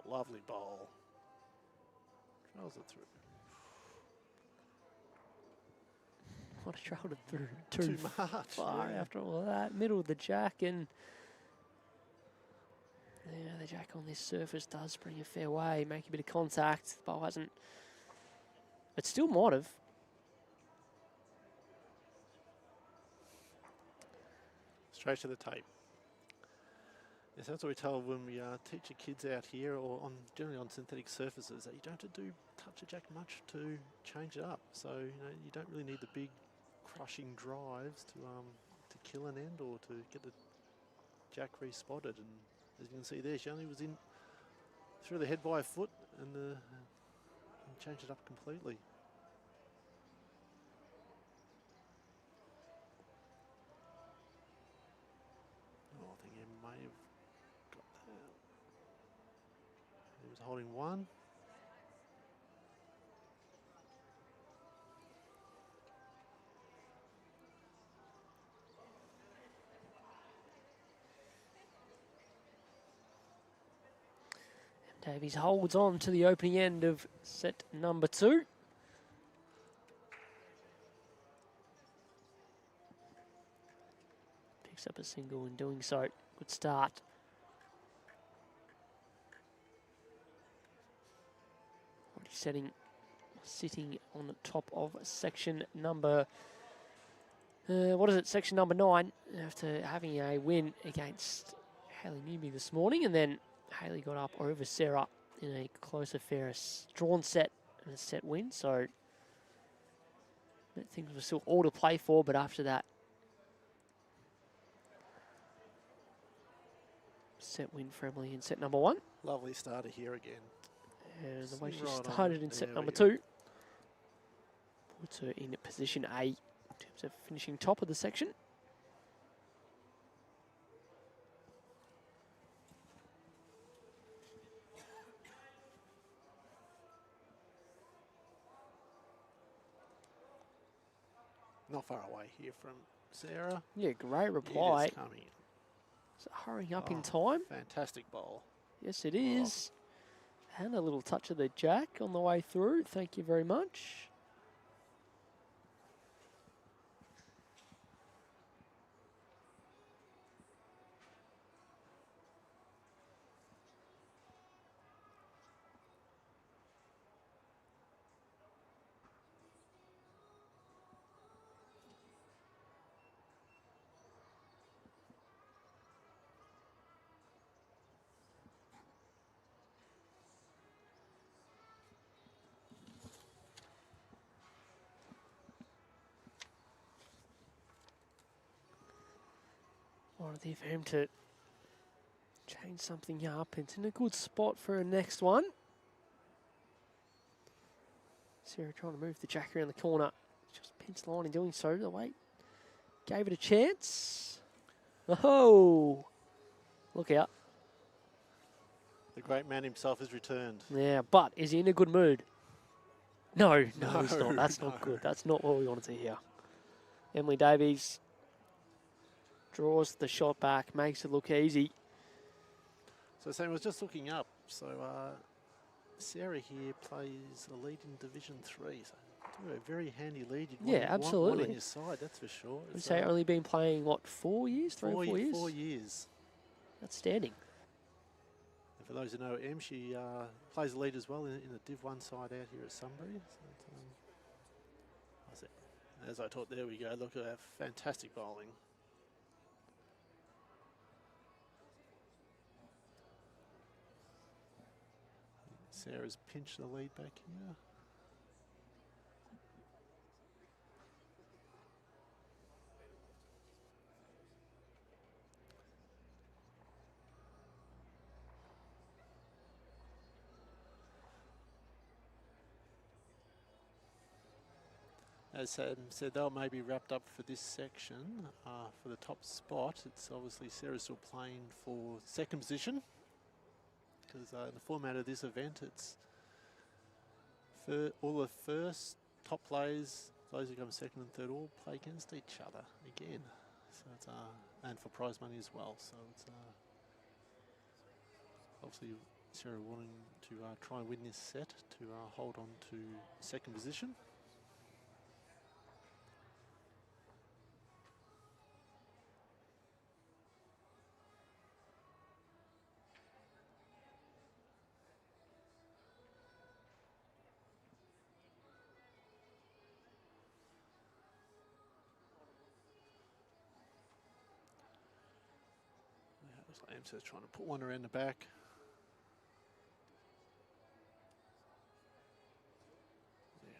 a lovely bowl. Trails it through. What a trail to through Too much. far Yeah. after all of that. Middle of the jack, and yeah, the jack on this surface does bring a fair way, make a bit of contact. The ball hasn't. It still might have. Straight to the tape. Yes, that's what we tell when we teach the kids out here, or generally on synthetic surfaces, that you don't have to touch the jack much to change it up. So you know you don't really need the big crushing drives to to kill an end or to get the jack re-spotted. And as you can see there, she only was in through the head by a foot and changed it up completely. Oh, I think he may have got that. He was holding one. Davies holds on to the opening end of set number 2. Picks up a single in doing so. Good start. Already sitting on the top of section number, section number 9, after having a win against Hayley Newby this morning, and then Hayley got up over Sarah in a closer, fairer, drawn set and a set win. So things were still all to play for, but after that set win for Emilee in set number 1. Lovely starter here again. And the way she Right started on. in set There number we 2 puts her in position A in terms of finishing top of the section. Not far away here from Sarah. Yeah, great reply. It is coming. Is it hurrying up in Oh, time? Fantastic bowl. Yes, it is. And a little touch of the jack on the way through. Thank you very much. Wanted there for him to change something up. It's in a good spot for a next one. Sarah trying to move the jack around the corner. Just pinched the line in doing so. The weight gave it a chance. Oh, look out. The great man himself has returned. Yeah, but is he in a good mood? No, he's not. That's No. not good. That's not what we wanted to hear. Emilee Davies draws the shot back, makes it look easy. So Sam was just looking up. So Sarah here plays a lead in Division 3. So a very handy lead. Yeah, absolutely. One on your side, that's for sure. I'd say only been playing, what, 4 years? 3 or 4 years? 4 years. Outstanding. And for those who know Em, she plays the lead as well in the Div 1 side out here at Sunbury. So as I taught, there we go. Look at that fantastic bowling. Sarah's pinched the lead back here. As Sam said, they'll maybe wrapped up for this section. For the top spot, it's obviously Sarah's still playing for second position. Because in the format of this event, it's for all the first top players, those who come second and third, all play against each other again. So it's and for prize money as well. So it's obviously Sarah wanting to try and win this set to hold on to second position. Amsa's trying to put one around the back. Yeah,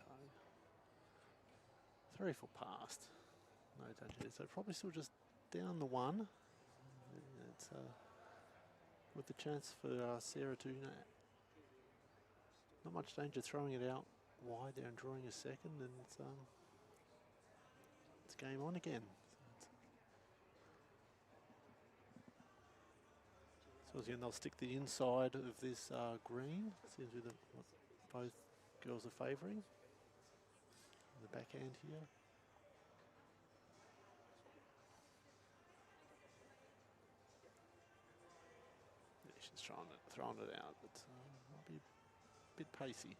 3 for past. no danger there. So probably still just down the one. It's with the chance for Sarah to, not much danger throwing it out wide there and drawing a second, and it's game on again. So again, they'll stick the inside of this green. Seems to be what both girls are favouring. The backhand here. Yeah, she's throwing it out, but might be a bit pacey.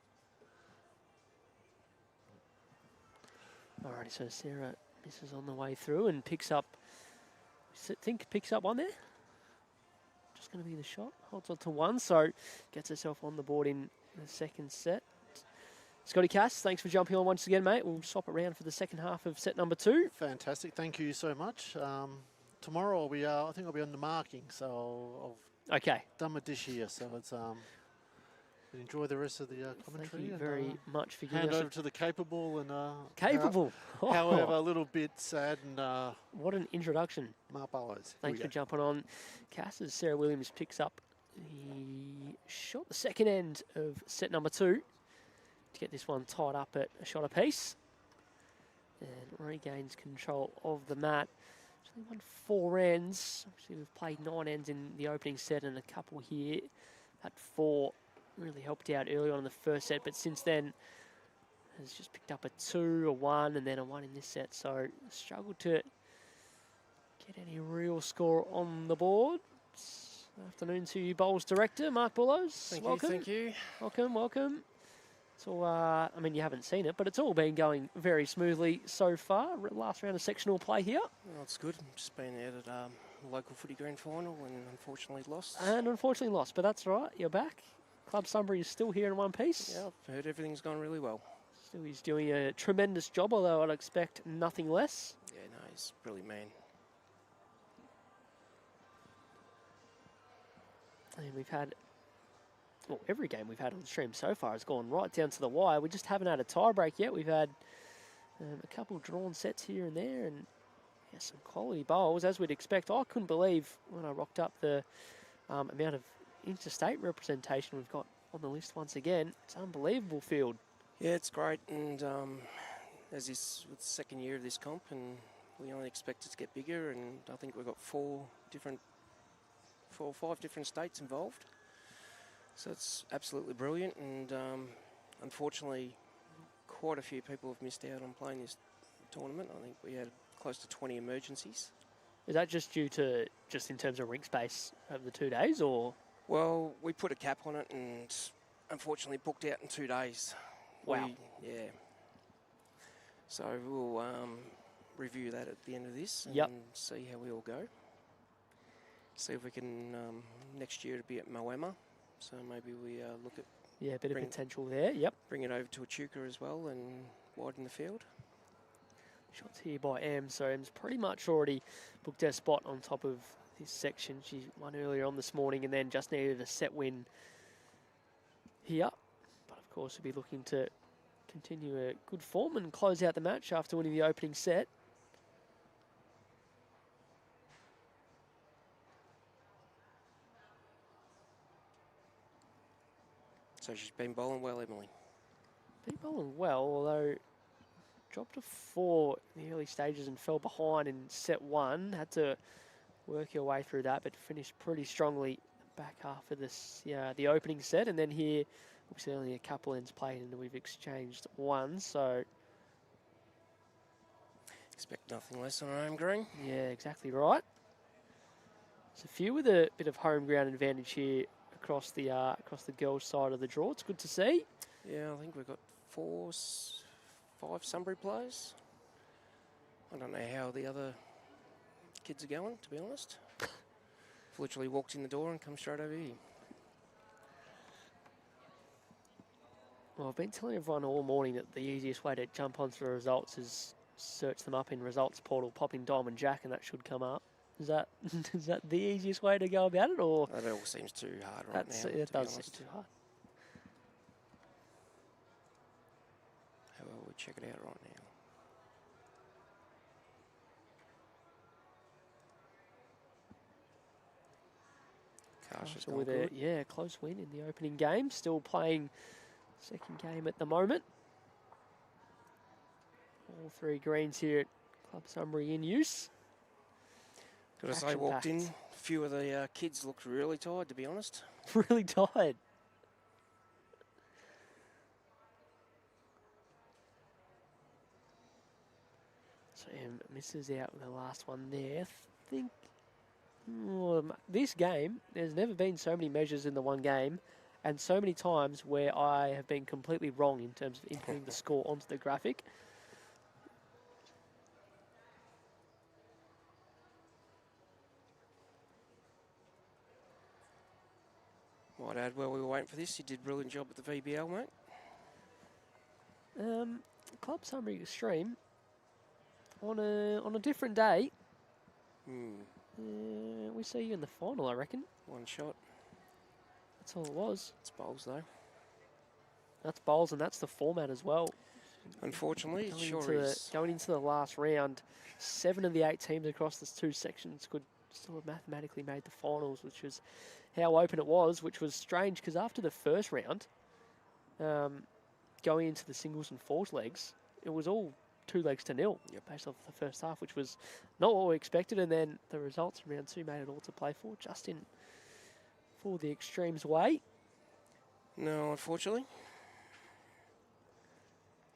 Alrighty, so Sarah misses on the way through and picks up, picks up one there. Just going to be the shot. Holds on to one, so gets herself on the board in the second set. Scotty Cass, thanks for jumping on once again, mate. We'll swap around for the second half of set number 2. Fantastic. Thank you so much. Tomorrow I think I'll be on the marking, so I've done my dish here. So it's enjoy the rest of the commentary. Thank you very much for giving hand us over to the capable and capable. However, a little bit sad and what an introduction. Mark Barlows. Thanks for jumping on. Cass, as Sarah Williams picks up the shot, the second end of set number 2. To get this one tied up at a shot apiece. And regains control of the mat. She's won 4 ends. Obviously, we've played 9 ends in the opening set and a couple here. That 4 really helped out early on in the first set, but since then has just picked up a 2, a 1, and then a 1 in this set. So struggled to get any real score on the board. Afternoon to you, Bowls Director, Mark Bullows. Welcome. Thank you. Welcome. So, I mean, you haven't seen it, but it's all been going very smoothly so far. Last round of sectional play here. Well, it's good. Just been out at local footy grand final and unfortunately lost. But that's right. You're back. Club Sunbury is still here in one piece. Yeah, I've heard everything's gone really well. Still, he's doing a tremendous job, although I'd expect nothing less. Yeah, no, he's a brilliant man. And we've had... Well, every game we've had on the stream so far has gone right down to the wire. We just haven't had a tie break yet. We've had a couple drawn sets here and there, and some quality bowls, as we'd expect. I couldn't believe when I rocked up the amount of interstate representation we've got on the list once again. It's an unbelievable field. Yeah, it's great, and as this with the second year of this comp, and we only expect it to get bigger, and I think we've got 4 or 5 different states involved. So it's absolutely brilliant, and unfortunately, quite a few people have missed out on playing this tournament. I think we had close to 20 emergencies. Is that just due to, in terms of rink space over the 2 days, or? Well, we put a cap on it and unfortunately booked out in 2 days. Wow. Yeah. So we'll review that at the end of this and see how we all go. See if we can, next year to be at Moama. So maybe we look at... Yeah, a bit of potential there, yep. Bring it over to Echuca as well and widen the field. Shots here by Em, so Em's pretty much already booked her spot on top of this section. She won earlier on this morning and then just needed a set win here. But of course, we'll be looking to continue a good form and close out the match after winning the opening set. So she's been bowling well, Emilee. Been bowling well, although dropped to 4 in the early stages and fell behind in set 1. Had to work your way through that, but finished pretty strongly back half of this, the opening set. And then here, obviously only a couple ends played and we've exchanged 1, so... Expect nothing less on our home green. Yeah, exactly right. There's a few with a bit of home ground advantage here across the girls' side of the draw. It's good to see. Yeah, I think we've got 5 Sunbury players. I don't know how the other kids are going, to be honest. I've literally walked in the door and come straight over here. Well, I've been telling everyone all morning that the easiest way to jump onto the results is search them up in results portal, pop in Diamond Jack, and that should come up. Is that the easiest way to go about it, or? That all seems too hard right now. It does seem too hard. How about we check it out right now? Tasha's So gone with good. a close win in the opening game, still playing second game at the moment. All three greens here at Club Sunbury in use. Good as I walked in, Action-packed. a few of the kids looked really tired, to be honest. Really tired. So misses out with the last one there. I think this game, there's never been so many measures in the one game and so many times where I have been completely wrong in terms of inputting the score onto the graphic. Might add, while we were waiting for this, you did a brilliant job at the VBL, mate. Club Sunbury Extreme on a different day. We see you in the final, I reckon. One shot. That's all it was. It's bowls, though. That's bowls, and that's the format as well. Unfortunately, it sure into is. going into the last round, 7 of the 8 teams across the 2 sections could still have mathematically made the finals, which was how open it was, which was strange because after the first round, going into the singles and fours legs, it was all 2 legs to nil based off the first half, which was not what we expected. And then the results in round 2 made it all to play for, just in for the Extremes way. No, unfortunately.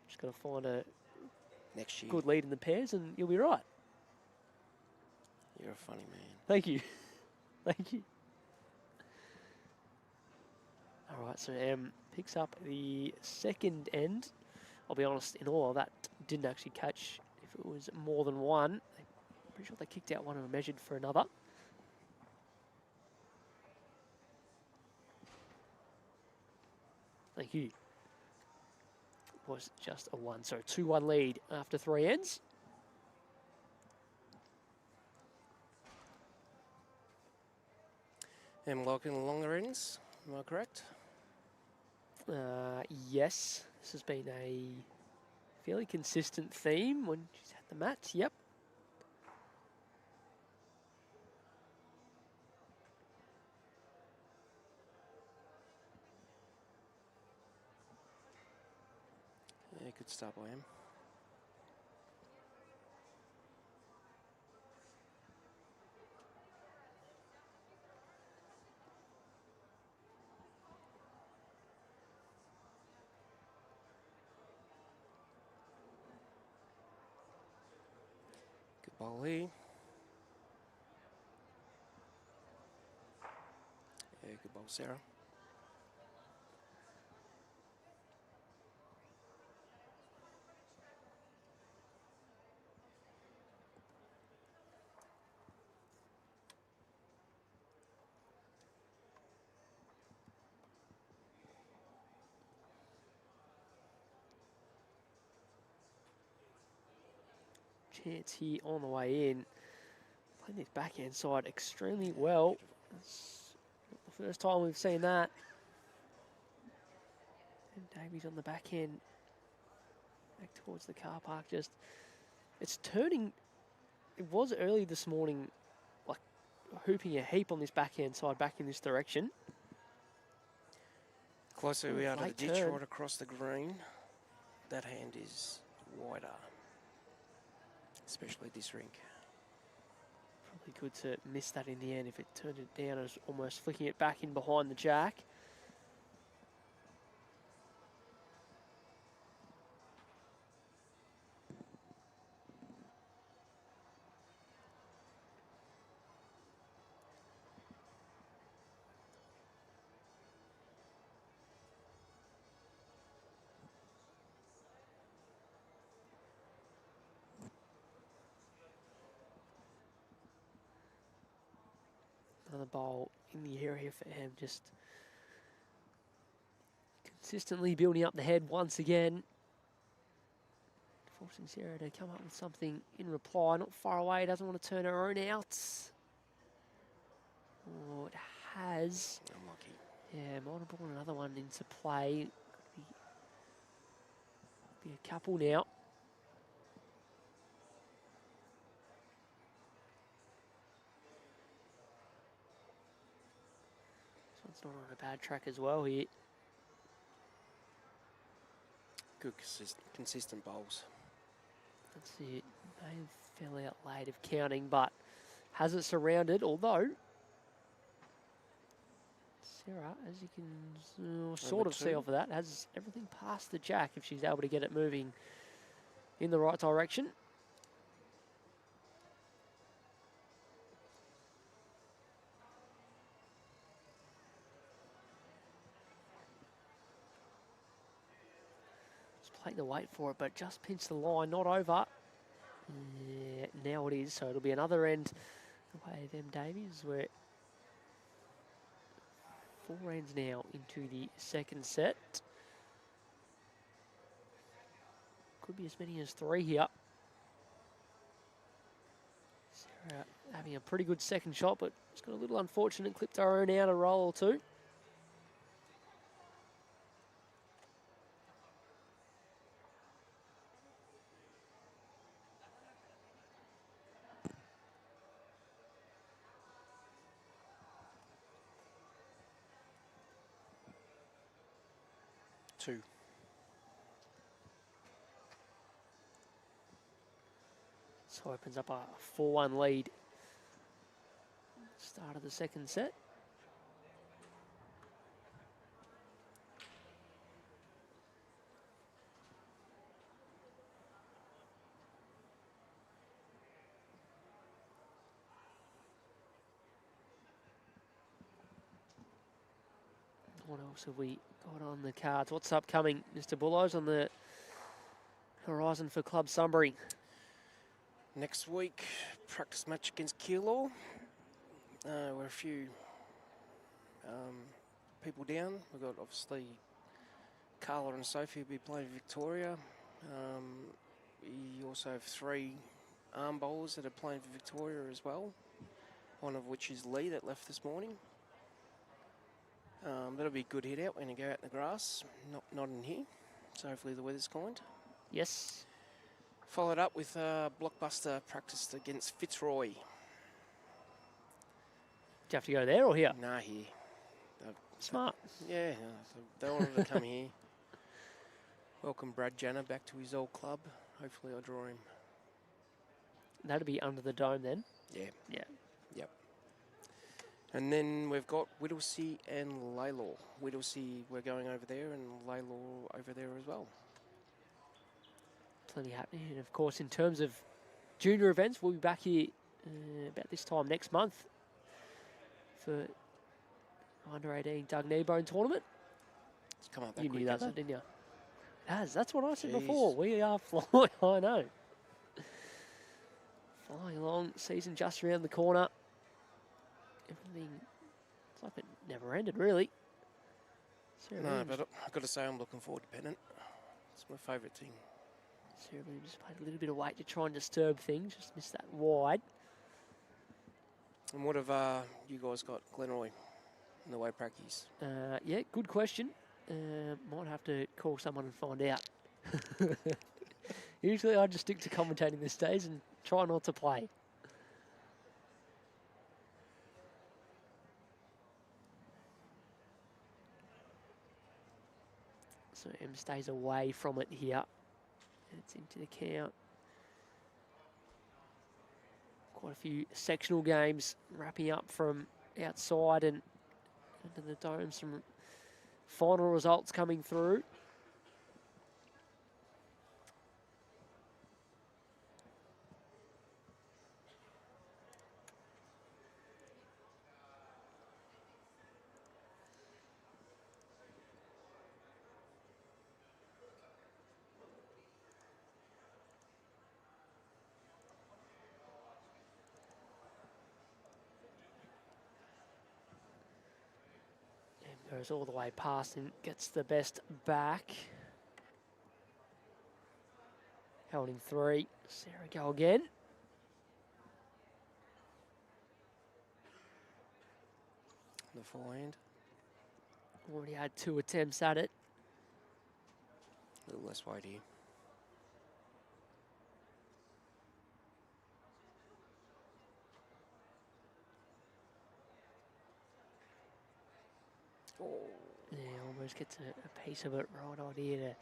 Just got to find a Next year. good lead in the pairs and you'll be right. You're a funny man. Thank you. Thank you. All right, so picks up the second end. I'll be honest, in all of that, didn't actually catch if it was more than one. I'm pretty sure they kicked out one and measured for another. Thank you. It was just a 1, so 2-1 lead after 3 ends. And locking the longer ends, am I correct? Yes, this has been a fairly consistent theme when she's had the mats. Yep. Yeah, good start by him. Good ball here. Yeah, good ball, Sarah. Chance here on the way in. Playing this backhand side extremely well. It's not the first time we've seen that. And Davies on the backhand. Back towards the car park. Just, it's turning. It was early this morning, like hooping a heap on this backhand side back in this direction. Closer we are to the late ditch, turn. right across the green. That hand is wider. Especially this rink. Probably good to miss that in the end if it turned it down as almost flicking it back in behind the jack. Another bowl in the area for him, just consistently building up the head once again. Forcing Sarah to come up with something in reply, not far away, doesn't want to turn her own out. Oh, it has. Unlucky. Yeah, might have brought another one into play. Be a couple now. not on a bad track as well here. Good consistent bowls. That's it. May have fell out late of counting, but has it surrounded, although Sarah, as you can sort of see off of that, has everything past the jack if she's able to get it moving in the right direction. Just playing the weight for it, but just pinched the line, not over. Yeah, now it is, so it'll be another end away of Davies. We're 4 ends now into the second set. Could be as many as 3 here. Sarah having a pretty good second shot, but it's got a little unfortunate, clipped her own out a roll or two. Two. So opens up a 4-1 lead. Start of the second set. What else have we got on the cards? What's upcoming, Mr. Bullows, on the horizon for Club Sunbury? Next week, practice match against Keilor. We're a few people down. We've got obviously Carla and Sophie will be playing Victoria. We also have 3 arm bowlers that are playing for Victoria as well. One of which is Lee that left this morning. That'll be a good hit out when you go out in the grass, not in here. So hopefully the weather's kind. Yes. Followed up with blockbuster practice against Fitzroy. Do you have to go there or here? Nah, here. Smart. Yeah, they wanted to come here. Welcome Brad Janner back to his old club. Hopefully I'll draw him. That'll be under the dome then. Yeah. Yeah. Yep. And then we've got Whittlesea and Laylaw. Whittlesea, we're going over there, and Laylaw over there as well. Plenty happening. And of course, in terms of junior events, we'll be back here about this time next month for under 18 Doug Kneebone tournament. It's come up that You quick, knew that, hasn't it? didn't you? It has. That's what I said Jeez. before. We are flying. I know. Flying along. Season just around the corner. Everything. It's like it never ended, really. Sarah No, Williams- but I've got to say I'm looking forward to Pennant. It's my favourite thing. Sarah Williams played a little bit of weight to try and disturb things. Just missed that wide. And what have you guys got, Glenroy, in the way practice? Yeah, good question. Might have to call someone and find out. Usually I just stick to commentating these days and try not to play. So M stays away from it here. It's into the count. Quite a few sectional games wrapping up from outside and into the dome. Some final results coming through. Goes all the way past and gets the best back. Holding 3. Sarah go again. The forehand. Already had 2 attempts at it. A little less weight here. Oh, Yeah, almost gets a piece of it right on here to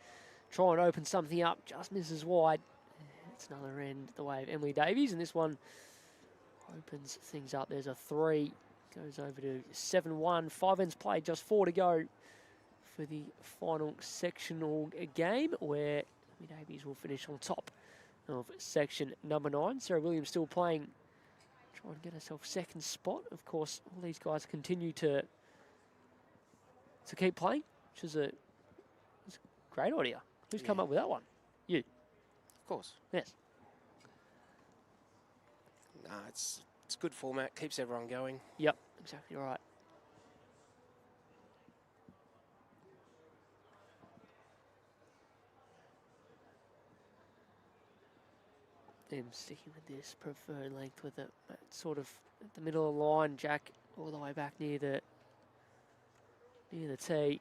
try and open something up. Just misses wide. It's another end the way of Emilee Davies, and this one opens things up. There's a 3. Goes over to 7-1. 5 ends played, just 4 to go for the final sectional game, where Emilee Davies will finish on top of section number 9. Sarah Williams still playing, trying to get herself second spot. Of course, all these guys continue to keep playing, which is a great idea. Who's come up with that one? You. of course. Yes. Nah, it's good format. Keeps everyone going. Yep, exactly right. Them sticking with this preferred length with it, sort of at the middle of the line, Jack, all the way back near the tee.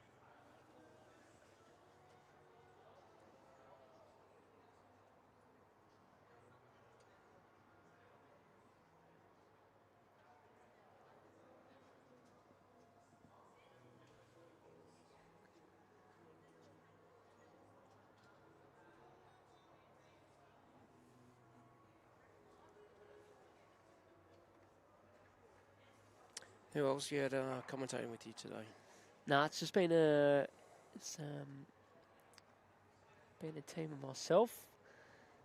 Who else you had commentating with you today? Nah, it's just been been a team of myself,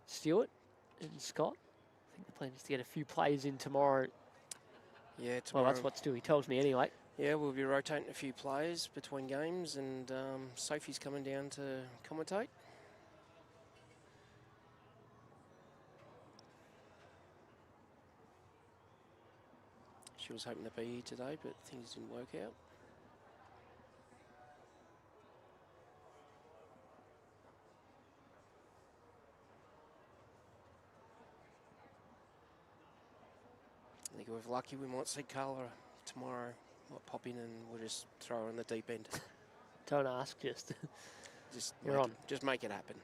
Stuart and Scott. I think the plan is to get a few players in tomorrow. Yeah, tomorrow. Well, that's what Stewie tells me anyway. Yeah, we'll be rotating a few players between games, and Sophie's coming down to commentate. She was hoping to be here today, but things didn't work out. I think if we're lucky, we might see Carla tomorrow. Might pop in and we'll just throw her in the deep end. Don't ask, just Just You're on. Just make it happen.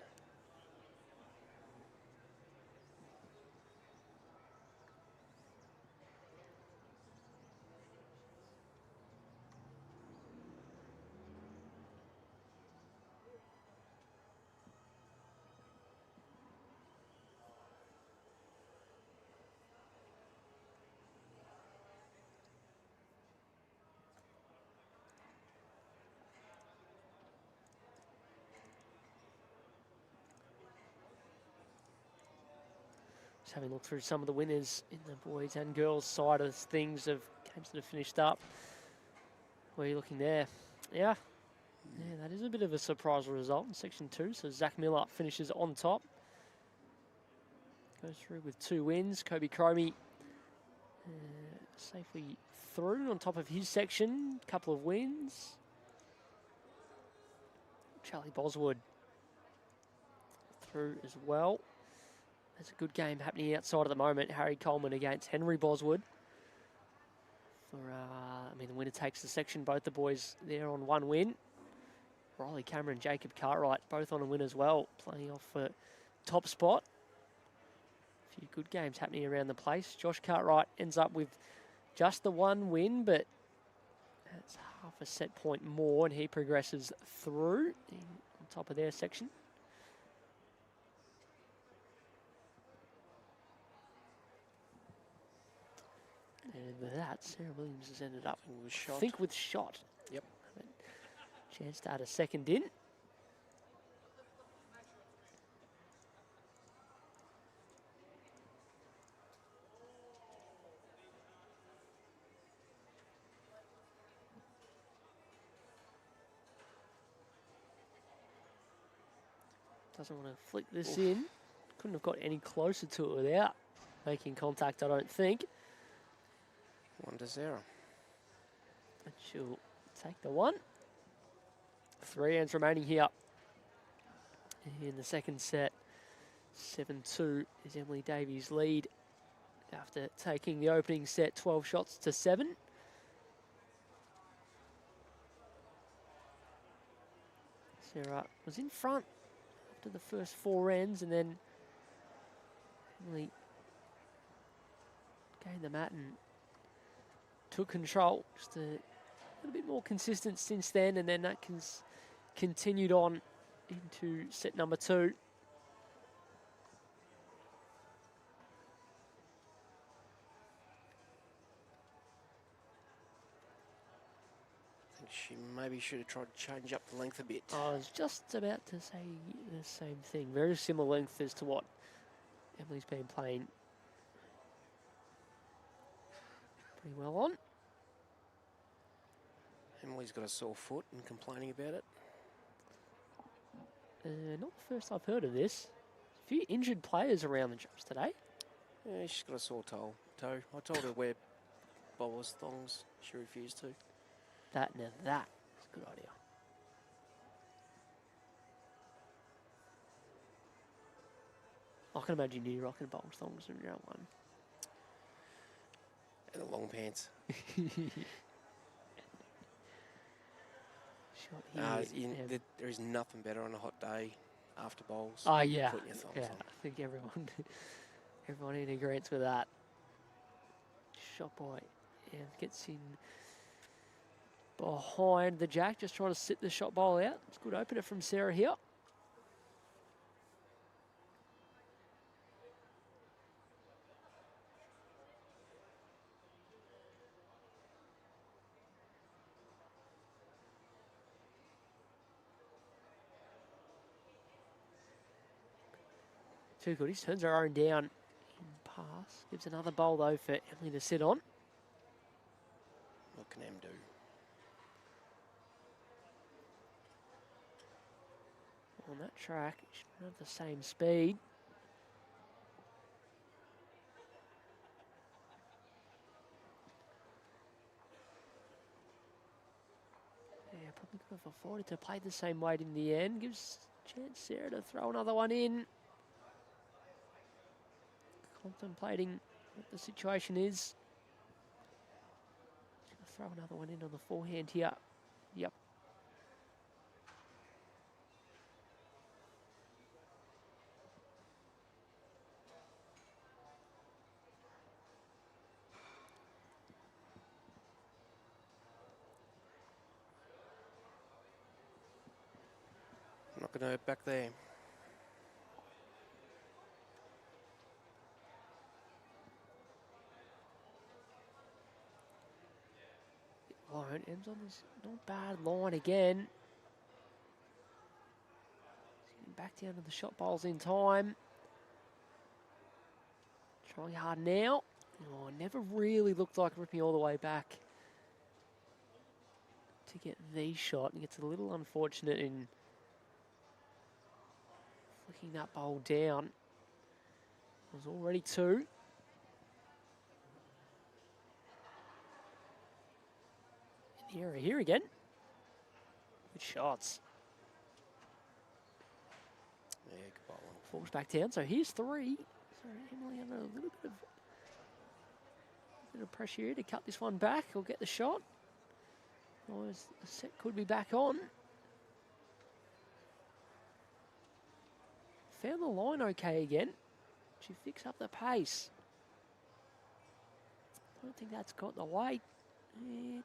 Just having a look through some of the winners in the boys and girls side of things of games that have finished up. Where are you looking there? Yeah, that is a bit of a surprise result in Section 2. So Zach Miller finishes on top. Goes through with 2 wins. Kobe Cromie safely through on top of his section. Couple of wins. Charlie Boswood through as well. There's a good game happening outside at the moment. Harry Coleman against Henry Boswood. The winner takes the section. Both the boys there on 1 win. Riley Cameron, Jacob Cartwright, both on a win as well, playing off for top spot. A few good games happening around the place. Josh Cartwright ends up with just the 1 win, but that's half a set point more, and he progresses through on top of their section. And with that, Sarah Williams has ended up, I think, with shot. Yep. Chance to add a second in. Doesn't want to flick this in. Couldn't have got any closer to it without making contact, I don't think. 1-0. And she'll take the 1. 3 ends remaining here in the second set. 7-2 is Emilee Davies' lead after taking the opening set 12 shots to 7. Sarah was in front after the first 4 ends, and then Emilee gained the mat and took control just to a bit more consistent since then, and then that continued on into set number 2. I think she maybe should have tried to change up the length a bit. I was just about to say the same thing. Very similar length as to what Emilee's been playing pretty well on. Emilee's got a sore foot and complaining about it. Not the first I've heard of this. A few injured players around the jumps today. Yeah, she's got a sore toe. I told her to wear bowler's thongs. She refused to. Now that is a good idea. I can imagine you rocking bowls thongs in round 1. And the long pants. There is nothing better on a hot day after bowls. Oh, yeah. Putting your thongs Yeah, on. I think everyone in agreement with that. Shot by gets in behind the jack, just trying to sit the shot ball out. It's a good opener from Sarah here. Two goodies, turns her own down in pass. Gives another bowl though for Emilee to sit on. What can Em do? On that track, she should have the same speed. Yeah, probably could have afforded to play the same weight in the end. Gives chance Sarah to throw another one in. Contemplating what the situation is. She's going to throw another one in on the forehand here. Yep. Not going to hurt back there. Line ends on this not bad line again. Getting back down to the shot bowls in time. Trying hard now. Oh, never really looked like ripping all the way back to get the shot. And gets a little unfortunate in flicking that bowl down. It was already 2. Here again. Good shots. Yeah, good bowling. Falls back down. So here's 3. So Emilee under a little bit of pressure here to cut this one back or get the shot. Otherwise, the set could be back on. Found the line okay again. She fixed up the pace. I don't think that's got the weight. It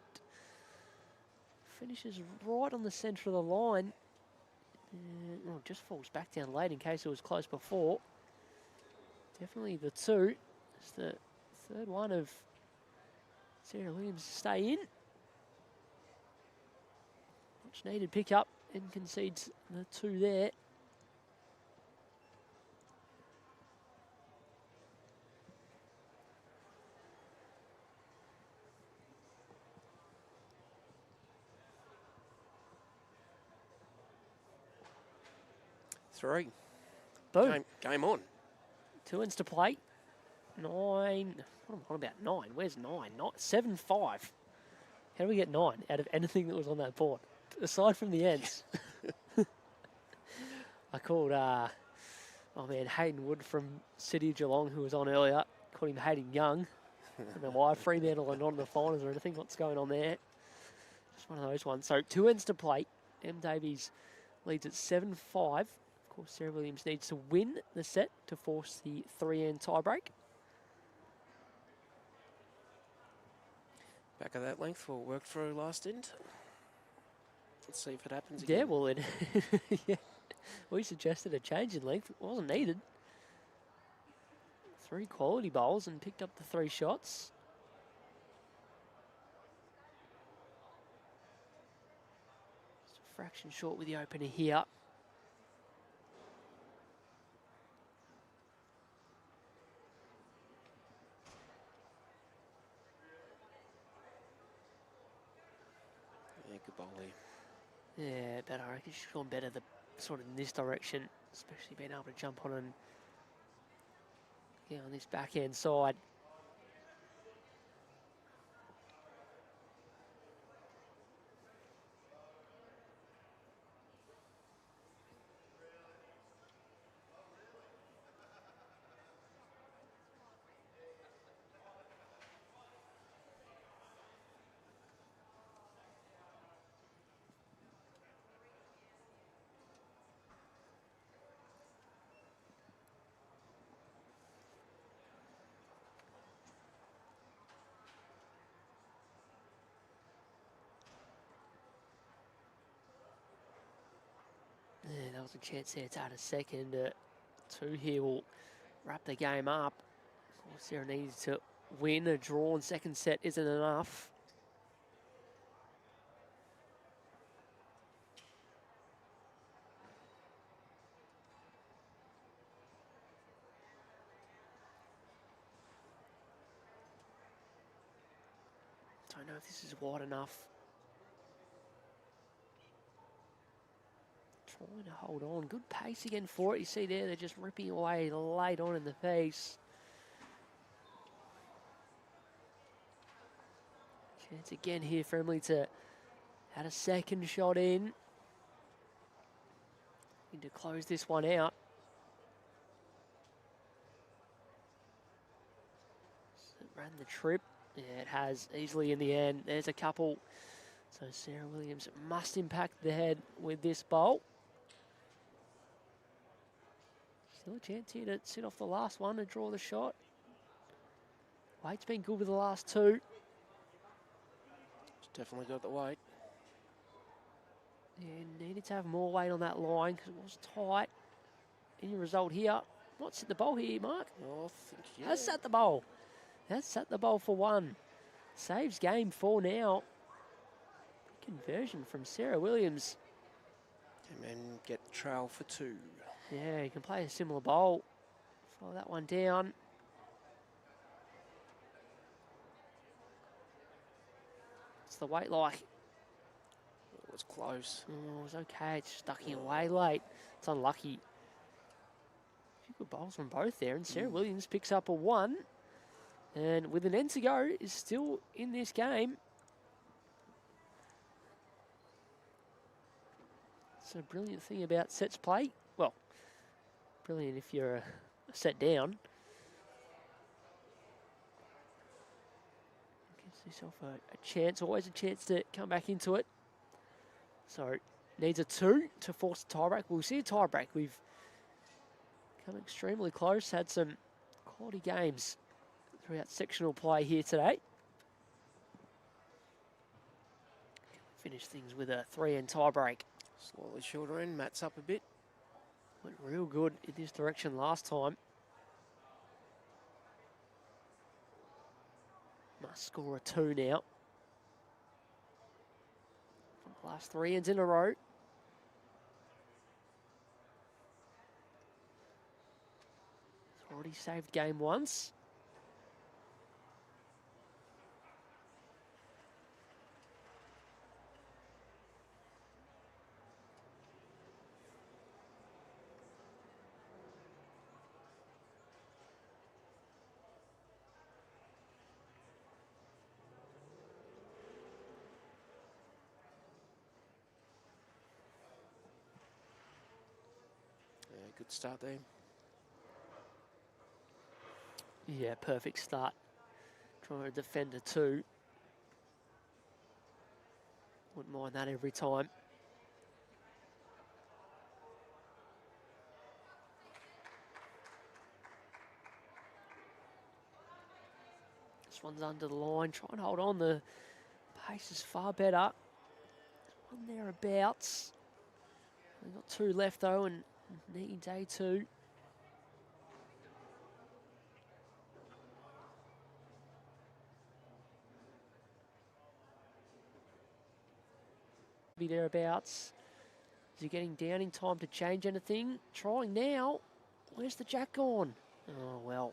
finishes right on the centre of the line. Just falls back down late in case it was close before. Definitely the 2. It's the third one of Sarah Williams to stay in. Much needed pick up and concedes the 2 there. Three. Boom. Game on. 2 ends to play. 9. What am I on about? 9. Where's 9? 7-5. How do we get 9 out of anything that was on that board? Aside from the ends. I called, Hayden Wood from City of Geelong, who was on earlier. Called him Hayden Young. I don't know why. Fremantle are not in the finals or anything. What's going on there? Just one of those ones. So 2 ends to play. Em Davies leads at 7-5. Of course, Sarah Williams needs to win the set to force the 3-end tiebreak. Back of that length will work for last end. Let's see if it happens Yeah, again. well, it yeah. We suggested a change in length. It wasn't needed. 3 quality bowls and picked up the 3 shots. Just a fraction short with the opener here. Yeah, good bowl there. Yeah, but I reckon she's gone better sort of in this direction, especially being able to jump on and get on this backhand side. Yeah, that was a chance there to add a second. 2 here will wrap the game up. Of course, Sarah needs to win. A draw in second set isn't enough. Don't know if this is wide enough. Trying to hold on. Good pace again for it. You see there, they're just ripping away late on in the face. Chance again here for Emilee to add a second shot in. Need to close this one out. So it ran the trip. Yeah, it has easily in the end. There's a couple. So Sarah Williams must impact the head with this bowl. Still a chance here to sit off the last one and draw the shot. Weight's been good with the last 2. It's definitely got the weight. Yeah, needed to have more weight on that line because it was tight. Any result here? Might sit the bowl here, Mark. Oh, I think, yeah. Has sat the bowl. Has sat the bowl for 1. Saves game 4 now. Conversion from Sarah Williams. And then get trail for 2. Yeah, you can play a similar bowl. Follow that one down. What's the weight like? It was close. Oh, it was okay. It's just ducking away late. It's unlucky. A few good bowls from both there. And Sarah Williams picks up a 1. And with an end to go, is still in this game. It's a brilliant thing about sets play. Well, brilliant if you're a set down. Gives yourself a chance, always a chance to come back into it. So, needs a 2 to force a tiebreak. We'll see a tiebreak. We've come extremely close, had some quality games throughout sectional play here today. Finish things with a 3-end tiebreak. Slightly shorter end, Matt's up a bit. Went real good in this direction last time. Must score a 2 now. From the last 3 ends in a row. He's already saved game once. Yeah, good start there. Yeah, perfect start. Trying to defend a 2. Wouldn't mind that every time. This one's under the line. Try and hold on. The Pace is far better. One thereabouts. We've got 2 left though, and needs A2. Be thereabouts. Is he getting down in time to change anything? Trying now. Where's the jack gone? Oh, well.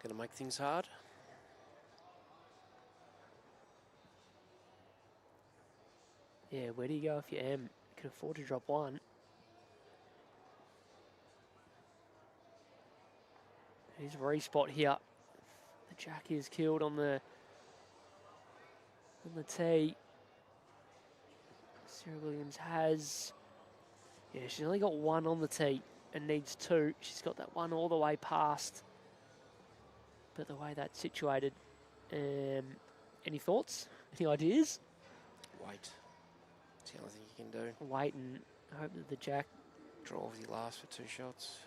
Going to make things hard. Yeah, where do you go if you am? You can afford to drop one. Here's a respot here. The jack is killed on the tee. Sarah Williams has... Yeah, she's only got 1 on the tee and needs 2. She's got that one all the way past. But the way that's situated, any thoughts? Any ideas? Wait. That's the only thing you can do. Wait and hope that the jack... Draw with your last for 2 shots.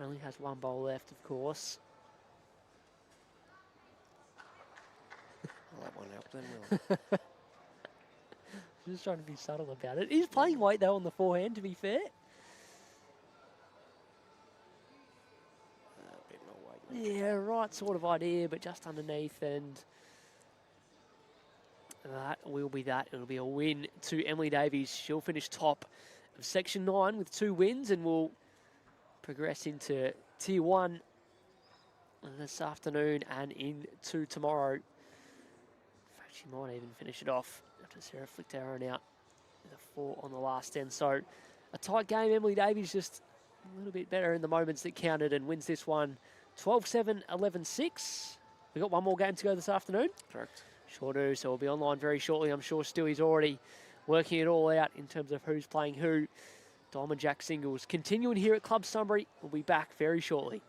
Only has 1 bowl left, of course. Well, that won't help then, will it? Just trying to be subtle about it. He's playing weight though on the forehand, to be fair. A bit more weight. Yeah, right sort of idea, but just underneath, and that will be that. It'll be a win to Emilee Davies. She'll finish top of Section 9 with 2 wins and will progress into Tier 1 this afternoon and into tomorrow. In fact, she might even finish it off after Sarah flicked her own out with a 4 on the last end. So a tight game. Emilee Davies just a little bit better in the moments that counted and wins this one 12-7, 11-6. We've got one more game to go this afternoon. Correct. Sure do. So we'll be online very shortly. I'm sure Stewie's already working it all out in terms of who's playing who. Diamond Jack singles continuing here at Club Sunbury. We'll be back very shortly.